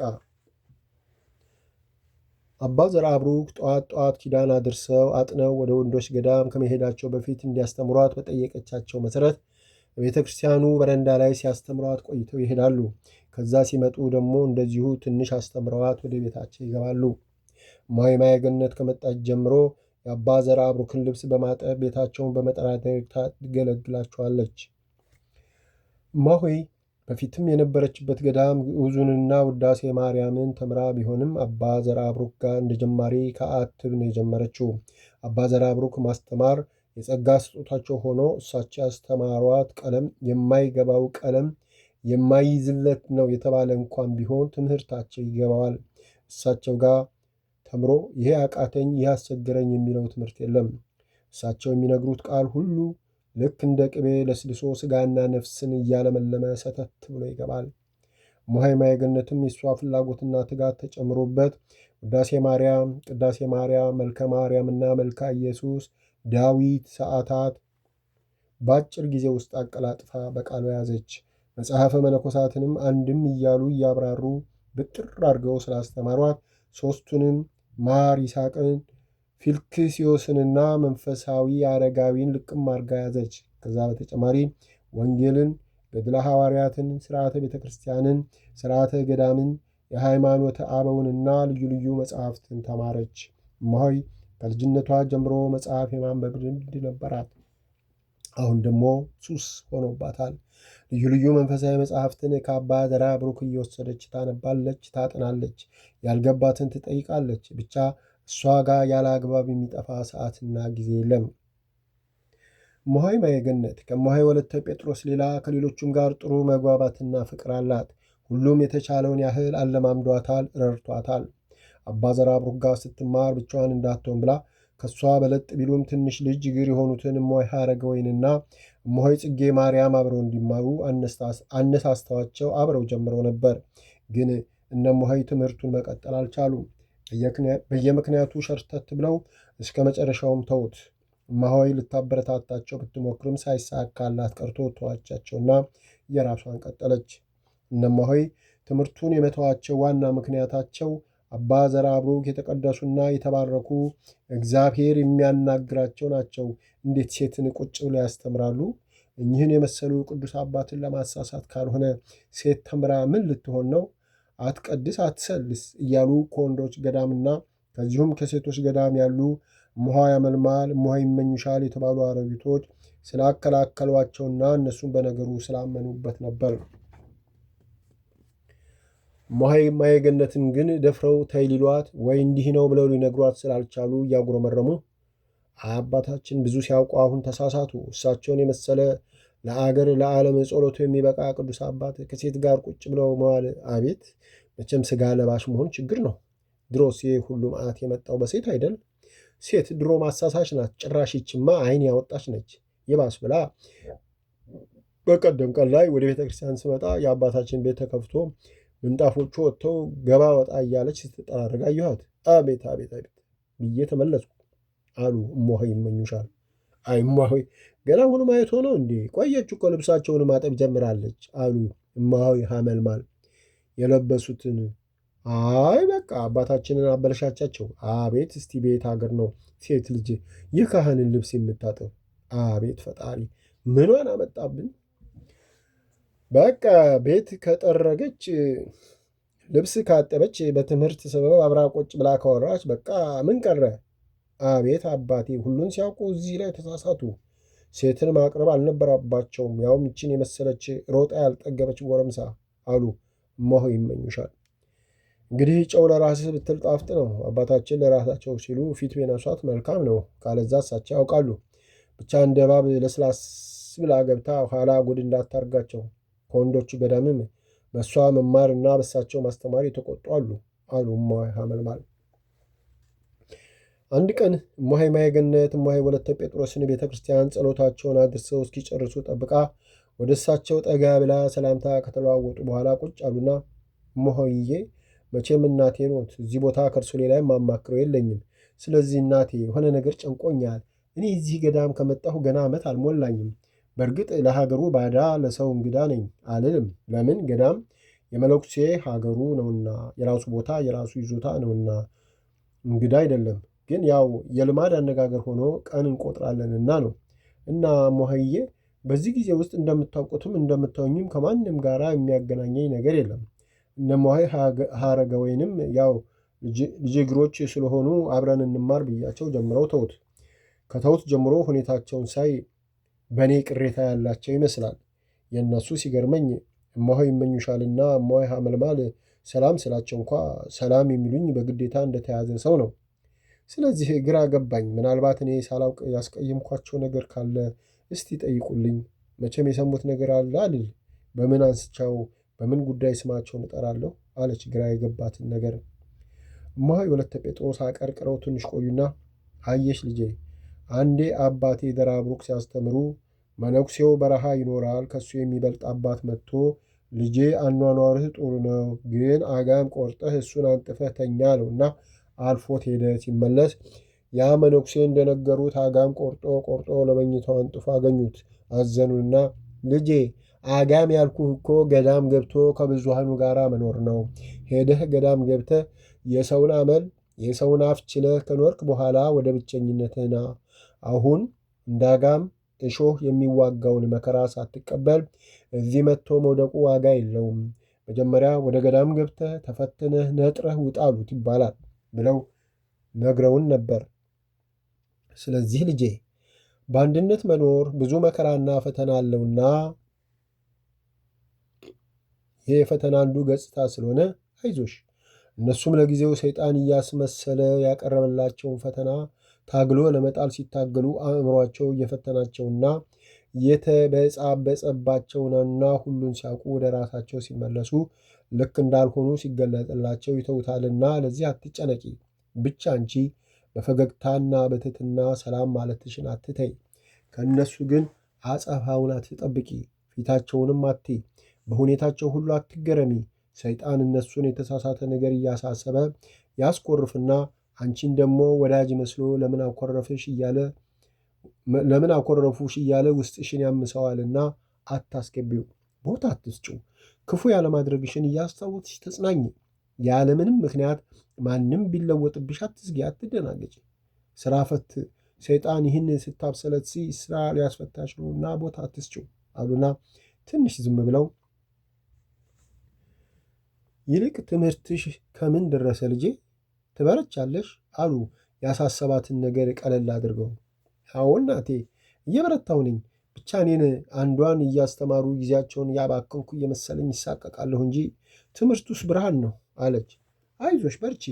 አባ ዘርዓ ብሩክ ጠዋት ጠዋት ኪዳን አድርሰው አጥነው ወደ ወንዶች ገዳም ከመሄዳቸው በፊት እንዲያስተምሯት በጠየቀቻቸው መሰረት በቤተ ክርስቲያኑ በረንዳ ላይ ሲያስተምሯት ቆይተው ይሄዳሉ። ከዛ ሲመጡ ደግሞ እንደዚሁ ትንሽ አስተምረዋት ወደ ቤታቸው ይገባሉ። እማሆይ ማየገነት ከመጣች ጀምሮ የአባ ዘርዓ ብሩክን ልብስ በማጠብ ቤታቸውን በመጠራረግ ታገለግላቸዋለች። እማሆይ በፊትም የነበረችበት ገዳም ግዕዙንና ውዳሴ ማርያምን ተምራ ቢሆንም አባ ዘርዓ ብሩክ ጋር እንደ ጀማሪ ከአትብ ነው የጀመረችው። አባ ዘርዓ ብሩክ ማስተማር የጸጋ ስጦታቸው ሆኖ እሳቸው ያስተማሯት ቀለም የማይገባው ቀለም የማይዝለት ነው የተባለ እንኳን ቢሆን ትምህርታቸው ይገባዋል። እሳቸው ጋር ተምሮ ይሄ አቃተኝ፣ ይህ አስቸገረኝ የሚለው ትምህርት የለም። እሳቸው የሚነግሩት ቃል ሁሉ ልክ እንደ ቅቤ ለስልሶ ስጋና ነፍስን እያለመለመ ሰተት ብሎ ይገባል። እማሆይ ማየገነትም የእሷ ፍላጎትና ትጋት ተጨምሮበት ውዳሴ ማርያም፣ ቅዳሴ ማርያም፣ መልከ ማርያምና መልካ ኢየሱስ፣ ዳዊት፣ ሰዓታት በአጭር ጊዜ ውስጥ አቀላጥፋ በቃሉ ያዘች። መጽሐፈ መነኮሳትንም አንድም እያሉ እያብራሩ ብጥር አድርገው ስላስተማሯት ሦስቱንም ማር ይስሐቅን፣ ፊልክስዮስንና መንፈሳዊ አረጋዊን ልቅም አድርጋ ያዘች። ከዛ በተጨማሪ ወንጌልን፣ ገድለ ሐዋርያትን፣ ስርዓተ ቤተ ክርስቲያንን፣ ስርዓተ ገዳምን፣ የሃይማኖተ አበውንና ልዩ ልዩ መጽሐፍትን ተማረች። እማሆይ ከልጅነቷ ጀምሮ መጽሐፍ የማንበብ ልምድ ነበራት። አሁን ደግሞ ሱስ ሆኖባታል። ልዩ ልዩ መንፈሳዊ መጽሐፍትን ከአባ ዘርዓ ብሩክ እየወሰደች ታነባለች፣ ታጠናለች፣ ያልገባትን ትጠይቃለች። ብቻ እሷ ጋር ያለ አግባብ የሚጠፋ ሰዓትና ጊዜ የለም። እማሆይ ማየገነት ከእማሆይ ወለተ ጴጥሮስ ሌላ ከሌሎቹም ጋር ጥሩ መግባባትና ፍቅር አላት። ሁሉም የተቻለውን ያህል አለማምዷታል፣ ረድቷታል። አባ ዘርዓ ብሩክ ጋር ስትማር ብቻዋን እንዳትሆን ብላ ከእሷ በለጥ ቢሉም ትንሽ ልጅ እግር የሆኑትን እማሆይ ሐረገወይንና እማሆይ ጽጌ ማርያም አብረው እንዲማሩ አነሳስተዋቸው አብረው ጀምረው ነበር። ግን እነ እማሆይ ትምህርቱን መቀጠል አልቻሉም። በየምክንያቱ ሸርተት ብለው እስከ መጨረሻውም ተውት። እማሆይ ልታበረታታቸው ብትሞክርም ሳይሳካላት ቀርቶ ተዋቻቸውና የራሷን ቀጠለች። እነ እማሆይ ትምህርቱን የመተዋቸው ዋና ምክንያታቸው አባ ዘርዓ ብሩክ የተቀደሱና የተባረኩ እግዚአብሔር የሚያናግራቸው ናቸው። እንዴት ሴትን ቁጭ ብለው ያስተምራሉ? እኚህን የመሰሉ ቅዱስ አባትን ለማሳሳት ካልሆነ ሴት ተምራ ምን ልትሆን ነው? አትቀድስ አትሰልስ እያሉ ከወንዶች ገዳምና ከዚሁም ከሴቶች ገዳም ያሉ እምሆ ያመልማል፣ እምሆ ይመኙሻል የተባሉ አረቢቶች ስላከላከሏቸውና እነሱም በነገሩ ስላመኑበት ነበር። እምሆ ማየገነትን ግን ደፍረው ተይ ሊሏት ወይ እንዲህ ነው ብለው ሊነግሯት ስላልቻሉ እያጉረመረሙ አባታችን ብዙ ሲያውቁ አሁን ተሳሳቱ። እሳቸውን የመሰለ ለአገር ለዓለም ጸሎቱ የሚበቃ ቅዱስ አባት ከሴት ጋር ቁጭ ብለው መዋል፣ አቤት! መቼም ስጋ ለባሽ መሆን ችግር ነው። ድሮስ ይህ ሁሉ መዓት የመጣው በሴት አይደል? ሴት ድሮ ማሳሳች ናት። ጭራሽ ይችማ ዓይን ያወጣች ነች። ይባስ ብላ በቀደም ቀን ላይ ወደ ቤተ ክርስቲያን ስመጣ የአባታችን ቤት ተከፍቶ ምንጣፎቹ ወጥተው ገባ ወጣ እያለች ስትጠራርግ አየኋት። አቤት አቤት አቤት ብዬ ተመለስኩ አሉ እምሆ ይመኙሻል። አይ እምሆ ገና አሁኑ ማየት ሆነው እንዴ? ቆየች እኮ ልብሳቸውን ማጠብ ጀምራለች አሉ እምሆ ሐመልማል። የለበሱትን አይ በቃ አባታችንን አበለሻቻቸው። አቤት እስቲ ቤት ሀገር ነው ሴት ልጅ የካህንን ልብስ የምታጠብ? አቤት ፈጣሪ ምኗን አመጣብን? በቃ ቤት ከጠረገች ልብስ ካጠበች በትምህርት ሰበብ አብራ ቁጭ ብላ ካወራች በቃ ምን ቀረ? አቤት አባቴ ሁሉን ሲያውቁ እዚህ ላይ ተሳሳቱ። ሴትን ማቅረብ አልነበረባቸውም፣ ያውም ይችን የመሰለች ሮጣ ያልጠገበች ጎረምሳ አሉ እምሆ ይመኙሻል። እንግዲህ ጨው ለራስህ ብትል ጣፍጥ ነው። አባታችን ለራሳቸው ሲሉ ፊት ቢነሷት መልካም ነው፣ ካለዛ እሳቸው ያውቃሉ። ብቻ እንደ እባብ ለስላስ ብላ ገብታ ኋላ ጉድ እንዳታርጋቸው። ከወንዶቹ ገዳምም በእሷ መማር እና በሳቸው ማስተማር የተቆጡ አሉ እምሆ ሐመልማል። አንድ ቀን እምሆ ማየገነት እምሆ ወለተ ጴጥሮስን ቤተ ክርስቲያን ጸሎታቸውን አድርሰው እስኪጨርሱ ጠብቃ ወደ እሳቸው ጠጋ ብላ ሰላምታ ከተለዋወጡ በኋላ ቁጭ አሉና እምሆዬ መቼም እናቴ ኖት። እዚህ ቦታ ከእርሱ ሌላ የማማክረው የለኝም። ስለዚህ እናቴ የሆነ ነገር ጨንቆኛል። እኔ እዚህ ገዳም ከመጣሁ ገና ዓመት አልሞላኝም። በእርግጥ ለሀገሩ ባዳ ለሰው እንግዳ ነኝ አልልም። ለምን ገዳም የመለኩሴ ሀገሩ ነውና የራሱ ቦታ የራሱ ይዞታ ነውና እንግዳ አይደለም። ግን ያው የልማድ አነጋገር ሆኖ ቀን እንቆጥራለንና ነው። እና እምሆዬ በዚህ ጊዜ ውስጥ እንደምታውቁትም እንደምታዩኝም ከማንም ጋር የሚያገናኘኝ ነገር የለም። እነ እምሆ ሀረገወይንም ያው ልጅግሮች ስለሆኑ አብረን እንማር ብያቸው ጀምረው ተውት። ከተውት ጀምሮ ሁኔታቸውን ሳይ በእኔ ቅሬታ ያላቸው ይመስላል። የእነሱ ሲገርመኝ እምሆ ይመኙሻልና እምሆ ሐመልማል ሰላም ስላቸው እንኳ ሰላም የሚሉኝ በግዴታ እንደተያዘ ሰው ነው። ስለዚህ ግራ ገባኝ። ምናልባት እኔ ሳላውቅ ያስቀየምኳቸው ነገር ካለ እስቲ ጠይቁልኝ። መቼም የሰሙት ነገር አለ አልል። በምን አንስቻው በምን ጉዳይ ስማቸውን እጠራለሁ አለች ግራ የገባትን ነገር። እምሆ ወለተ ጴጥሮስ አቀርቅረው ትንሽ ቆዩና አየሽ ልጄ፣ አንዴ አባቴ ደራብሩክ ሲያስተምሩ መነኩሴው በረሃ ይኖራል፣ ከሱ የሚበልጥ አባት መጥቶ ልጄ አኗኗርህ ጥሩ ነው፣ ግን አጋም ቆርጠህ እሱን አንጥፈህ ተኛ አለውና አልፎት ሄደ። ሲመለስ ያ መነኩሴ እንደነገሩት አጋም ቆርጦ ለመኝታው አንጥፎ አገኙት። አዘኑና ልጄ አጋም ያልኩህ እኮ ገዳም ገብቶ ከብዙሃኑ ጋር መኖር ነው። ሄደህ ገዳም ገብተህ የሰውን አመል የሰውን አፍ ችለህ ከኖርክ በኋላ ወደ ብቸኝነትህ ና። አሁን እንዳጋም እሾህ የሚዋጋውን መከራ ሳትቀበል እዚህ መጥቶ መውደቁ ዋጋ የለውም። መጀመሪያ ወደ ገዳም ገብተህ ተፈትነህ ነጥረህ ውጣ አሉት ይባላል ብለው ነግረውን ነበር። ስለዚህ ልጄ በአንድነት መኖር ብዙ መከራና ፈተና አለውና ይህ የፈተና አንዱ ገጽታ ስለሆነ አይዞሽ። እነሱም ለጊዜው ሰይጣን እያስመሰለ ያቀረበላቸውን ፈተና ታግሎ ለመጣል ሲታገሉ አእምሯቸው እየፈተናቸውና እየተበጻበጸባቸው ነውና ሁሉን ሲያውቁ ወደ ራሳቸው ሲመለሱ ልክ እንዳልሆኑ ሲገለጥላቸው ይተውታልና ለዚህ አትጨነቂ። ብቻ አንቺ በፈገግታና በትህትና ሰላም ማለትሽን አትተይ። ከእነሱ ግን አጸፋውን አትጠብቂ። ፊታቸውንም አትይ። በሁኔታቸው ሁሉ አትገረሚ። ሰይጣን እነሱን የተሳሳተ ነገር እያሳሰበ ያስኮርፍና አንቺን ደግሞ ወዳጅ መስሎ ለምን አኮረፉሽ እያለ ውስጥሽን ያምሰዋልና አታስገቢው፣ ቦታ አትስጪው። ክፉ ያለማድረግሽን እያስታወስሽ ተጽናኝ። ያለምንም ምክንያት ማንም ቢለወጥብሽ አትስጊ፣ አትደናገጭ። ስራ ፈት ሰይጣን ይህን ስታብሰለት ስራ ሊያስፈታሽ ነውና ቦታ አትስጪው አሉና ትንሽ ዝም ብለው ይልቅ ትምህርትሽ ከምን ደረሰ ልጄ ትበረቻለሽ አሉ ያሳሰባትን ነገር ቀለል አድርገው። አዎ እናቴ እየበረታሁ ነኝ። ብቻ እኔን አንዷን እያስተማሩ ጊዜያቸውን ያባከንኩ እየመሰለኝ ይሳቀቃለሁ እንጂ ትምህርቱስ ብርሃን ነው አለች። አይዞሽ በርቺ።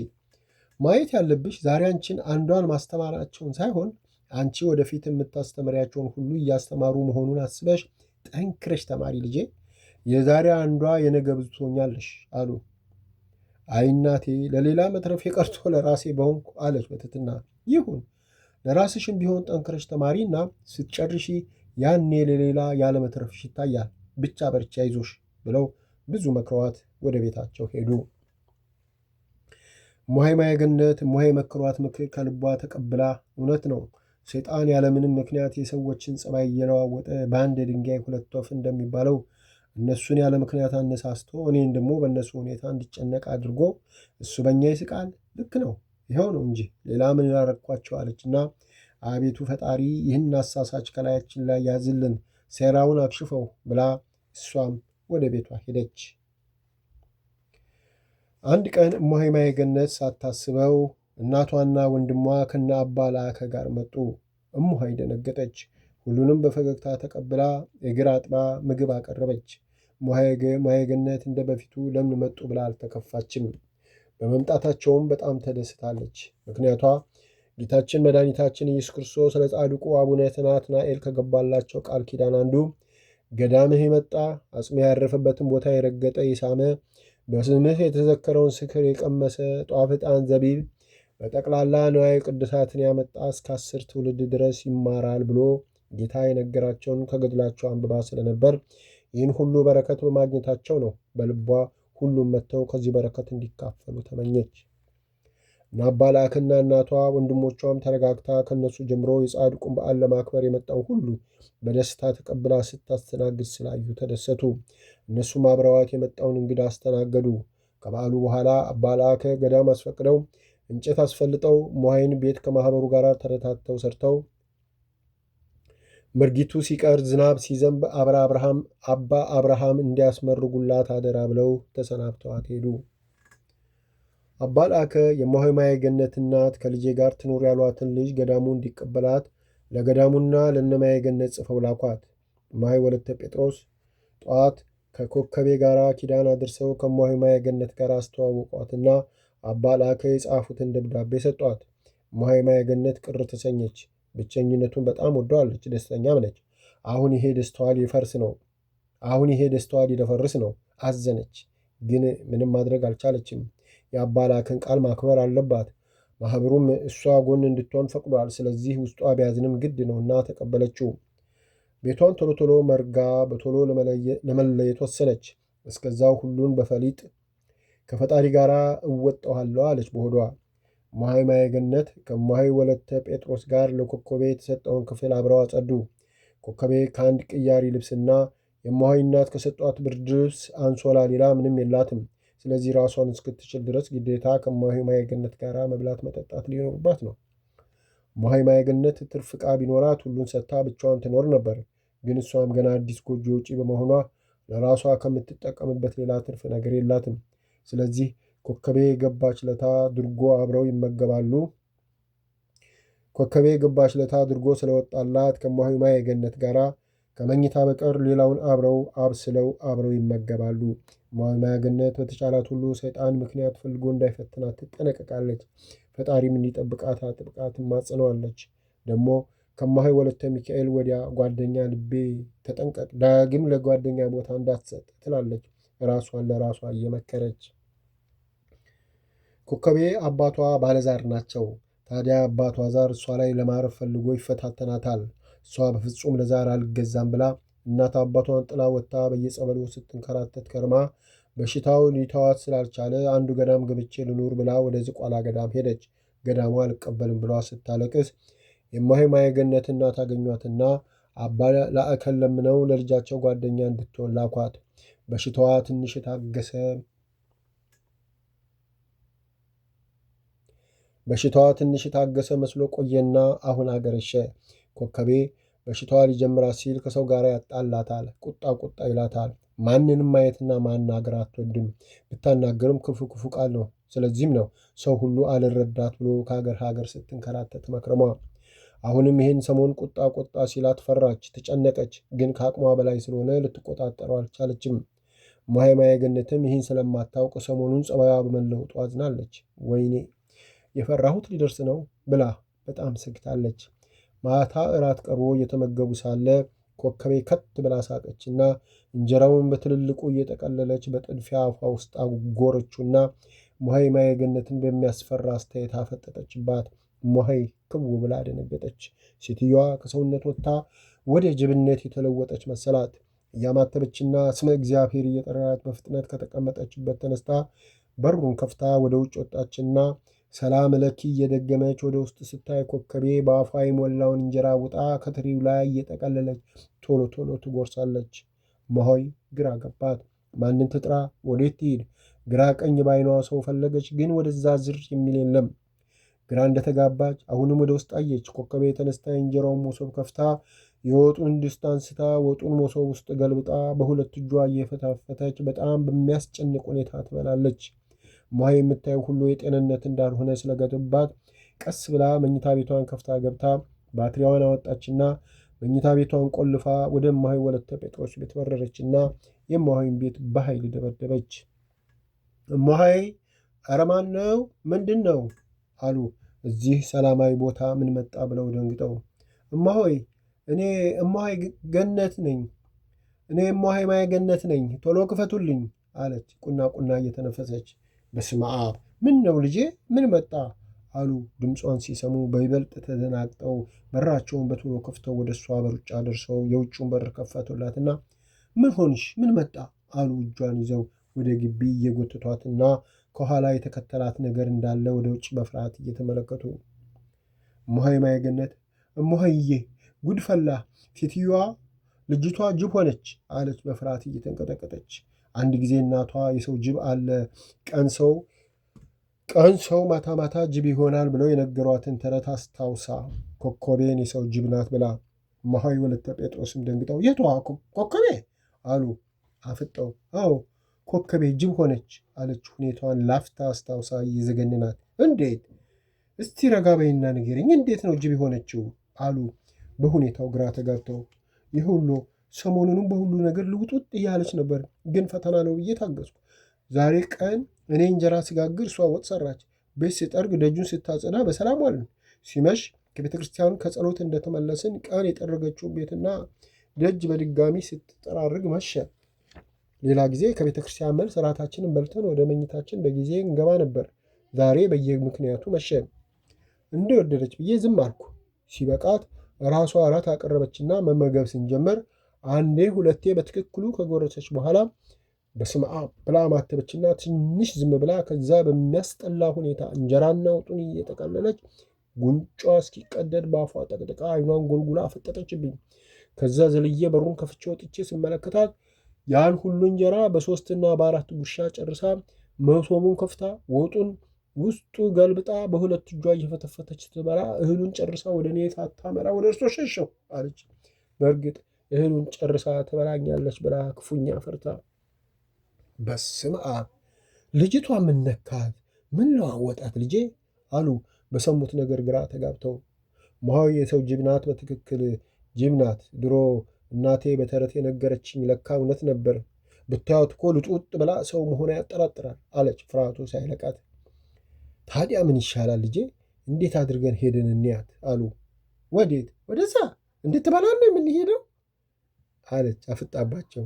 ማየት ያለብሽ ዛሬ አንቺን አንዷን ማስተማራቸውን ሳይሆን አንቺ ወደፊት የምታስተምሪያቸውን ሁሉ እያስተማሩ መሆኑን አስበሽ ጠንክረሽ ተማሪ ልጄ። የዛሬ አንዷ የነገ ብዙ ትሆኛለሽ አሉ። አይ እናቴ ለሌላ መትረፍ የቀርቶ ለራሴ በሆንኩ አለች በትትና። ይሁን ለራስሽም ቢሆን ጠንክረሽ ተማሪና ስትጨርሺ ያኔ ለሌላ ያለመትረፍሽ ይታያል። ብቻ በርቻ አይዞሽ ብለው ብዙ መክረዋት ወደ ቤታቸው ሄዱ። እሙሃይ ማየገነት እሙሃይ መክሯት ምክር ከልቧ ተቀብላ እውነት ነው ሰይጣን ያለምንም ምክንያት የሰዎችን ጸባይ እየለዋወጠ በአንድ ድንጋይ ሁለት ወፍ እንደሚባለው እነሱን ያለ ምክንያት አነሳስቶ እኔን ደግሞ በእነሱ ሁኔታ እንዲጨነቅ አድርጎ እሱ በእኛ ይስቃል። ልክ ነው፣ ይኸው ነው እንጂ ሌላ ምን ያረግኳቸው አለችና አቤቱ ፈጣሪ ይህን አሳሳች ከላያችን ላይ ያዝልን፣ ሴራውን አክሽፈው ብላ እሷም ወደ ቤቷ ሄደች። አንድ ቀን እሙሃይ ማየገነት ሳታስበው እናቷና ወንድሟ ከነ አባ ላከ ጋር መጡ። እሙሃይ ደነገጠች። ሁሉንም በፈገግታ ተቀብላ እግር አጥባ ምግብ አቀረበች። ማየገነት እንደ በፊቱ ለምን መጡ ብላ አልተከፋችም። በመምጣታቸውም በጣም ተደስታለች። ምክንያቷ ጌታችን መድኃኒታችን ኢየሱስ ክርስቶስ ለጻድቁ አቡነ ናትናኤል ከገባላቸው ቃል ኪዳን አንዱ ገዳምህ የመጣ አጽሜ ያረፈበትን ቦታ የረገጠ የሳመ በስምህ የተዘከረውን ስክር የቀመሰ ጧፍ፣ ዕጣን፣ ዘቢብ በጠቅላላ ንዋየ ቅዱሳትን ያመጣ እስከ 10 ትውልድ ድረስ ይማራል ብሎ ጌታ የነገራቸውን ከገድላቸው አንብባ ስለነበር ይህን ሁሉ በረከት በማግኘታቸው ነው በልቧ ሁሉም መጥተው ከዚህ በረከት እንዲካፈሉ ተመኘች። እና አባ ላክና እናቷ ወንድሞቿም ተረጋግታ ከእነሱ ጀምሮ የጻድቁን በዓል ለማክበር የመጣው ሁሉ በደስታ ተቀብላ ስታስተናግድ ስላዩ ተደሰቱ። እነሱም አብረዋት የመጣውን እንግዳ አስተናገዱ። ከበዓሉ በኋላ አባ ላከ ገዳም አስፈቅደው እንጨት አስፈልጠው እሙሃይን ቤት ከማኅበሩ ጋር ተረታተው ሰርተው ምርጊቱ ሲቀር ዝናብ ሲዘንብ አባ አብርሃም እንዲያስመርጉላት አደራ ብለው ተሰናብተዋት ሄዱ። አባ ላከ የእሙሃይ ማየገነት እናት ከልጄ ጋር ትኑር ያሏትን ልጅ ገዳሙ እንዲቀበላት ለገዳሙና ለእነማየገነት ጽፈው ላኳት። እሙሃይ ወለተ ጴጥሮስ ጠዋት ከኮከቤ ጋር ኪዳን አድርሰው ከእሙሃይ ማየገነት ጋር አስተዋወቋትና አባ ላከ የጻፉትን ደብዳቤ ሰጧት። እሙሃይ ማየገነት ቅር ተሰኘች። ብቸኝነቱን በጣም ወደዋለች፣ ደስተኛም ነች። አሁን ይሄ ደስታዋ ሊደፈርስ ነው። አዘነች፣ ግን ምንም ማድረግ አልቻለችም። የአባ ላከን ቃል ማክበር አለባት። ማኅበሩም እሷ ጎን እንድትሆን ፈቅዷል። ስለዚህ ውስጧ ቢያዝንም ግድ ነውና ተቀበለችው። ቤቷን ቶሎ ቶሎ መርጋ በቶሎ ለመለየት ወሰነች። እስከዛው ሁሉን በፈሊጥ ከፈጣሪ ጋር እወጣዋለሁ አለች በሆዷ። እሙሃይ ማየገነት ከእሙሃይ ወለተ ጴጥሮስ ጋር ለኮከቤ የተሰጠውን ክፍል አብረው አጸዱ። ኮከቤ ከአንድ ቅያሪ ልብስና የእሙሃይ እናት ከሰጧት ብርድ ልብስ አንሶላ ሌላ ምንም የላትም። ስለዚህ ራሷን እስክትችል ድረስ ግዴታ ከእሙሃይ ማየገነት ጋር መብላት መጠጣት ሊኖርባት ነው። እሙሃይ ማየገነት ትርፍ ዕቃ ቢኖራት ሁሉን ሰጥታ ብቻዋን ትኖር ነበር። ግን እሷም ገና አዲስ ጎጆ ውጪ በመሆኗ ለራሷ ከምትጠቀምበት ሌላ ትርፍ ነገር የላትም። ስለዚህ ኮከቤ የገባች ለታ ድርጎ አብረው ይመገባሉ። ኮከቤ የገባች ለታ ድርጎ ስለወጣላት ከእሙሃይ ማየገነት ጋር ከመኝታ በቀር ሌላውን አብረው አብስለው አብረው ይመገባሉ። እሙሃይ ማየገነት በተቻላት ሁሉ ሰይጣን ምክንያት ፈልጎ እንዳይፈትናት ትጠነቀቃለች። ፈጣሪም እንዲጠብቃት አጥብቃ ትማጸነዋለች። ደግሞ ከእሙሃይ ወለተ ሚካኤል ወዲያ ጓደኛ ልቤ ተጠንቀቅ፣ ዳግም ለጓደኛ ቦታ እንዳትሰጥ ትላለች ራሷን ለራሷ እየመከረች። ኮከቤ አባቷ ባለዛር ናቸው። ታዲያ አባቷ ዛር እሷ ላይ ለማረፍ ፈልጎ ይፈታተናታል። እሷ በፍጹም ለዛር አልገዛም ብላ እናት አባቷን ጥላ ወጥታ በየጸበሉ ስትንከራተት ከርማ በሽታው ሊተዋት ስላልቻለ አንዱ ገዳም ገብቼ ልኑር ብላ ወደ ዝቋላ ገዳም ሄደች። ገዳሙ አልቀበልም ብሏ ስታለቅስ የእሙሃይ ማየገነት እናት አገኟትና አባ ላእከን ለምነው ለልጃቸው ጓደኛ እንድትሆን ላኳት። በሽታዋ ትንሽ የታገሰ መስሎ ቆየና አሁን አገረሸ። ኮከቤ በሽታዋ ሊጀምራት ሲል ከሰው ጋር ያጣላታል፣ ቁጣ ይላታል። ማንንም ማየትና ማናገር አትወድም። ብታናገርም ክፉ ቃል ነው ስለዚህም ነው ሰው ሁሉ አልረዳት ብሎ ከሀገር ሀገር ስትንከራተት መክረሟ። አሁንም ይህን ሰሞን ቁጣ ሲላት ፈራች፣ ተጨነቀች። ግን ከአቅሟ በላይ ስለሆነ ልትቆጣጠረው አልቻለችም። እማሆይ ማየገነትም ይህን ስለማታውቅ ሰሞኑን ጸባይዋ በመለወጡ አዝናለች። ወይኔ የፈራሁት ሊደርስ ነው ብላ በጣም ሰግታለች። ማታ እራት ቀርቦ እየተመገቡ ሳለ ኮከቤ ከት ብላ ሳቀችና እንጀራውን በትልልቁ እየጠቀለለች በጥድፊያ አፏ ውስጥ አጎረችውና እማሆይ ማየገነትን በሚያስፈራ አስተያየት አፈጠጠችባት። እማሆይ ክው ብላ ደነገጠች። ሴትዮዋ ከሰውነት ወጥታ ወደ ጅብነት የተለወጠች መሰላት። እያማተበችና ስመ እግዚአብሔር እየጠራች በፍጥነት ከተቀመጠችበት ተነስታ በሩን ከፍታ ወደ ውጭ ወጣችና ሰላም ለኪ እየደገመች ወደ ውስጥ ስታይ ኮከቤ በአፏ የሞላውን እንጀራ ውጣ ከትሪው ላይ እየጠቀለለች ቶሎ ቶሎ ትጎርሳለች። እማሆይ ግራ ገባት። ማንን ትጥራ? ወዴት ትሂድ? ግራ ቀኝ ባይኗ ሰው ፈለገች፣ ግን ወደዛ ዝር የሚል የለም። ግራ እንደተጋባች አሁንም ወደ ውስጥ አየች። ኮከቤ ተነስታ የእንጀራውን መሶብ ከፍታ የወጡን ድስት አንስታ ወጡን መሶብ ውስጥ ገልብጣ በሁለት እጇ እየፈታፈተች በጣም በሚያስጨንቅ ሁኔታ ትበላለች። እማሆይ የምታየው ሁሉ የጤንነት እንዳልሆነ ስለገባባት ቀስ ብላ መኝታ ቤቷን ከፍታ ገብታ ባትሪዋን አወጣችና መኝታ ቤቷን ቆልፋ ወደ እማሆይ ወለተ ጴጥሮስ ቤት በረረችና የእማሆይን ቤት በኃይል ደበደበች። እማሆይ ኧረ ማን ነው? ምንድን ነው አሉ። እዚህ ሰላማዊ ቦታ ምን መጣ ብለው ደንግጠው። እማሆይ እኔ እማሆይ ገነት ነኝ። እኔ እማሆይ ማየገነት ነኝ። ቶሎ ክፈቱልኝ አለች ቁና እየተነፈሰች። በስመ አብ! ምን ነው ልጄ? ምን መጣ አሉ። ድምጿን ሲሰሙ በይበልጥ ተደናግጠው በራቸውን በቶሎ ከፍተው ወደ እሷ በሩጫ ደርሰው የውጭውን በር ከፈቱላትና ምን ሆንሽ? ምን መጣ አሉ። እጇን ይዘው ወደ ግቢ እየጎተቷትና ከኋላ የተከተላት ነገር እንዳለ ወደ ውጭ በፍርሃት እየተመለከቱ እማሆይ ማየገነት እማሆይዬ ጉድ ፈላ፣ ሴትዮዋ ልጅቷ ጅብ ሆነች አለች በፍርሃት እየተንቀጠቀጠች። አንድ ጊዜ እናቷ የሰው ጅብ አለ ቀን ሰው ማታ ማታ ጅብ ይሆናል ብለው የነገሯትን ተረት አስታውሳ ኮከቤን የሰው ጅብ ናት ብላ እማሆይ ወለተ ጴጥሮስም ደንግጠው የቷ ኮከቤ አሉ አፍጠው። አዎ ኮከቤ ጅብ ሆነች አለች ሁኔታዋን ላፍታ አስታውሳ እየዘገንናት። እንዴት? እስቲ ረጋ በይና ንገሪኝ፣ እንዴት ነው ጅብ የሆነችው አሉ በሁኔታው ግራ ተጋብተው። ይህ ሁሉ ሰሞኑንም በሁሉ ነገር ልውጡጥ እያለች ነበር፣ ግን ፈተና ነው ብዬ ታገዝኩ። ዛሬ ቀን እኔ እንጀራ ስጋግር እሷ ወጥ ሰራች፣ ቤት ስጠርግ ደጁን ስታጸዳ በሰላም ዋልን። ሲመሽ ከቤተ ክርስቲያኑ ከጸሎት እንደተመለስን ቀን የጠረገችውን ቤትና ደጅ በድጋሚ ስትጠራርግ መሸ። ሌላ ጊዜ ከቤተ ክርስቲያን መልስ እራታችንን በልተን ወደ መኝታችን በጊዜ እንገባ ነበር። ዛሬ በየምክንያቱ መሸ። እንደወደደች ብዬ ዝም አልኩ። ሲበቃት ራሷ እራት አቀረበችና መመገብ ስንጀምር አንዴ ሁለቴ በትክክሉ ከጎረሰች በኋላ በስመ አብ ብላ ማተበችና ትንሽ ዝም ብላ ከዛ በሚያስጠላ ሁኔታ እንጀራና ወጡን እየጠቀለለች ጉንጯ እስኪቀደድ በአፏ ጠቅጥቃ አይኗን ጎልጉላ አፈጠጠችብኝ። ከዛ ዘልዬ በሩን ከፍቼ ወጥቼ ስመለከታት ያን ሁሉ እንጀራ በሶስትና በአራት ጉርሻ ጨርሳ መሶቡን ከፍታ ወጡን ውስጡ ገልብጣ በሁለት እጇ እየፈተፈተች ስትበላ እህሉን ጨርሳ ወደ እኔ ሳታመራ ወደ እርሶ ሸሸው አለች። በእርግጥ እህሉን ጨርሳ ትበላኛለች ብላ ክፉኛ ፈርታ። በስመ አብ! ልጅቷ ምን ነካት? ምን ለዋወጣት ልጄ አሉ በሰሙት ነገር ግራ ተጋብተው። እማሆይ የሰው ጅብ ናት፣ በትክክል ጅብ ናት። ድሮ እናቴ በተረት የነገረችኝ ለካ እውነት ነበር። ብታዩት እኮ ልጡጥ ብላ ሰው መሆኗ ያጠራጥራል አለች ፍርሃቱ ሳይለቃት። ታዲያ ምን ይሻላል ልጄ? እንዴት አድርገን ሄደን እንያት አሉ። ወዴት? ወደዛ እንድትበላ ነው የምንሄደው አለች አፍጣባቸው።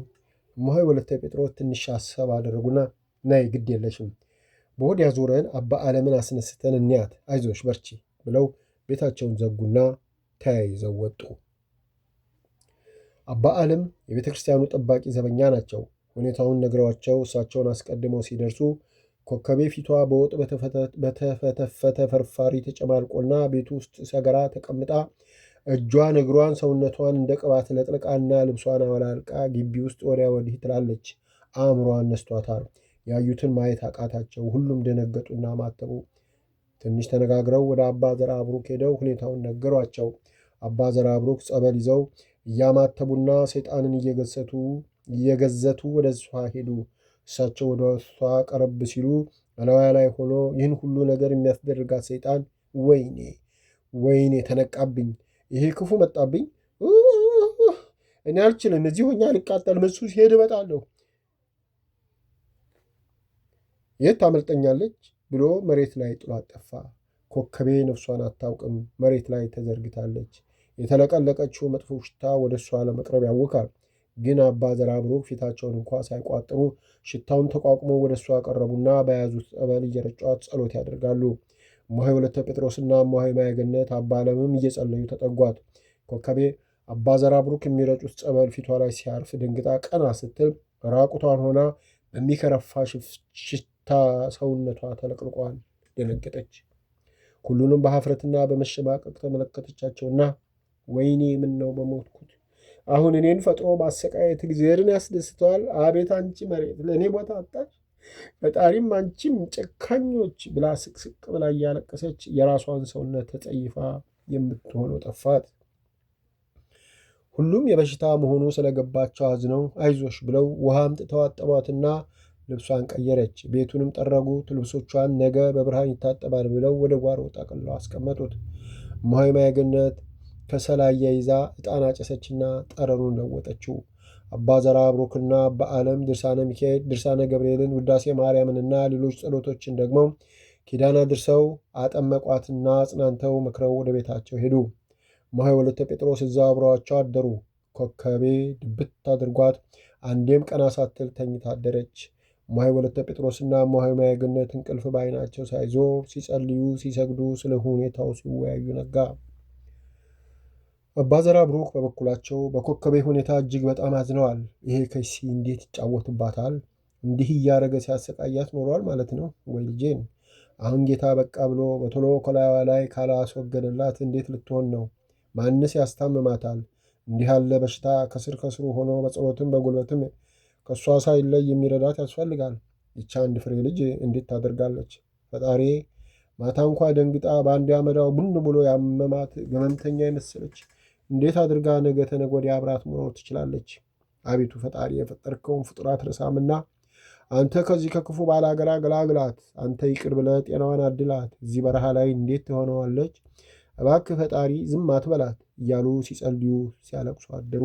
እማሆይ ወለተ ጴጥሮስ ትንሽ አሰብ አደረጉና ናይ ግድ የለሽም በወዲያ ዞረን አባ ዓለምን አስነስተን እንያት፣ አይዞሽ በርቺ ብለው ቤታቸውን ዘጉና ተያይዘው ወጡ። አባ ዓለም የቤተ ክርስቲያኑ ጠባቂ ዘበኛ ናቸው። ሁኔታውን ነግረዋቸው እሳቸውን አስቀድመው ሲደርሱ ኮከቤ ፊቷ በወጥ በተፈተፈተ ፍርፋሪ ተጨማልቆና ቤቱ ውስጥ ሰገራ ተቀምጣ እጇን እግሯን ሰውነቷን እንደ ቅባት ለጥልቃና ልብሷን አወላልቃ ግቢ ውስጥ ወዲያ ወዲህ ትላለች። አእምሯን ነስቷታል። ያዩትን ማየት አቃታቸው። ሁሉም ደነገጡና ማተቡ። ትንሽ ተነጋግረው ወደ አባ ዘርዓ ቡሩክ ሄደው ሁኔታውን ነገሯቸው። አባ ዘርዓ ቡሩክ ጸበል ይዘው እያማተቡና ሰይጣንን እየገዘቱ ወደ እሷ ሄዱ። እሳቸው ወደ እሷ ቀረብ ሲሉ በላዋ ላይ ሆኖ ይህን ሁሉ ነገር የሚያስደርጋት ሰይጣን ወይኔ ወይኔ ተነቃብኝ፣ ይሄ ክፉ መጣብኝ፣ እኔ አልችልም፣ እዚህ ሆኜ አልቃጠልም፣ እሱ ሲሄድ እመጣለሁ፣ የት ታመልጠኛለች ብሎ መሬት ላይ ጥሏት ጠፋ። ኮከቤ ነፍሷን አታውቅም፣ መሬት ላይ ተዘርግታለች። የተለቀለቀችው መጥፎ ሽታ ወደ እሷ ለመቅረብ ያውካል። ግን አባ ዘራብሩክ ፊታቸውን እንኳ ሳይቋጥሩ ሽታውን ተቋቁሞ ወደ እሷ ቀረቡና በያዙት ጸበል እየረጯት ጸሎት ያደርጋሉ። እማሆይ ወለተ ጴጥሮስና እማሆይ ማየገነት አባ ዓለምም እየጸለዩ ተጠጓት። ኮከቤ አባ ዘራብሩክ የሚረጩት ጸበል ፊቷ ላይ ሲያርፍ ደንግጣ ቀና ስትል ራቁቷን ሆና በሚከረፋ ሽታ ሰውነቷ ተለቅልቋል። ደነገጠች። ሁሉንም በሀፍረትና በመሸማቀቅ ተመለከተቻቸውና ወይኔ ምን ነው በሞትኩት፣ አሁን እኔን ፈጥሮ ማሰቃየት እግዚአብሔርን ያስደስተዋል? አቤት አንቺ መሬት ለእኔ ቦታ አጣች፣ ፈጣሪም አንቺም ጨካኞች ብላ ስቅስቅ ብላ እያለቀሰች የራሷን ሰውነት ተጸይፋ የምትሆነው ጠፋት። ሁሉም የበሽታ መሆኑ ስለገባቸው አዝነው አይዞሽ ብለው ውሃ አምጥተው አጠቧትና ልብሷን ቀየረች። ቤቱንም ጠረጉት። ልብሶቿን ነገ በብርሃን ይታጠባል ብለው ወደ ጓሮ ጠቅልለው አስቀመጡት። እማሆይ ማየገነት ከሰል አያይዛ ዕጣን አጨሰችና ጠረኑን ለወጠችው። አባ ዘራብሩክና አባ ዓለም ድርሳነ ሚካኤል፣ ድርሳነ ገብርኤልን፣ ውዳሴ ማርያምንና ሌሎች ጸሎቶችን ደግሞ ኪዳን አድርሰው አጠመቋትና አጽናንተው መክረው ወደ ቤታቸው ሄዱ። እማሆይ ወለተ ጴጥሮስ እዛው አብረዋቸው አደሩ። ኮከቤ ድብት አድርጓት አንዴም ቀና ሳትል ተኝታ አደረች። እማሆይ ወለተ ጴጥሮስና እማሆይ ማየገነት እንቅልፍ በዓይናቸው ሳይዞር ሲጸልዩ ሲሰግዱ ስለ ሁኔታው ሲወያዩ ነጋ። አባ ዘራብሩክ በበኩላቸው በኮከቤ ሁኔታ እጅግ በጣም አዝነዋል። ይሄ ከሲ እንዴት ይጫወትባታል? እንዲህ እያደረገ ሲያሰቃያት ኖሯል ማለት ነው ወይ ልጄን? አሁን ጌታ በቃ ብሎ በቶሎ ከላይዋ ላይ ካላስወገደላት እንዴት ልትሆን ነው? ማንስ ያስታምማታል? እንዲህ ያለ በሽታ ከስር ከስሩ ሆኖ በጸሎትም በጉልበትም ከእሷ ሳይለይ የሚረዳት ያስፈልጋል። ይቻ አንድ ፍሬ ልጅ እንዴት ታደርጋለች? ፈጣሪ ማታ እንኳ ደንግጣ በአንድ አመዳው ቡን ብሎ ያመማት ገመምተኛ የመሰለች እንዴት አድርጋ ነገ ተነገ ወዲያ አብራት መኖር ትችላለች? አቤቱ ፈጣሪ የፈጠርከውን ፍጡር አትረሳምና አንተ ከዚህ ከክፉ ባላገራ ገላግላት። አንተ ይቅር ብለህ ጤናዋን አድላት። እዚህ በረሃ ላይ እንዴት ትሆነዋለች? እባክህ ፈጣሪ ዝም አትበላት እያሉ ሲጸልዩ ሲያለቅሱ አደሩ።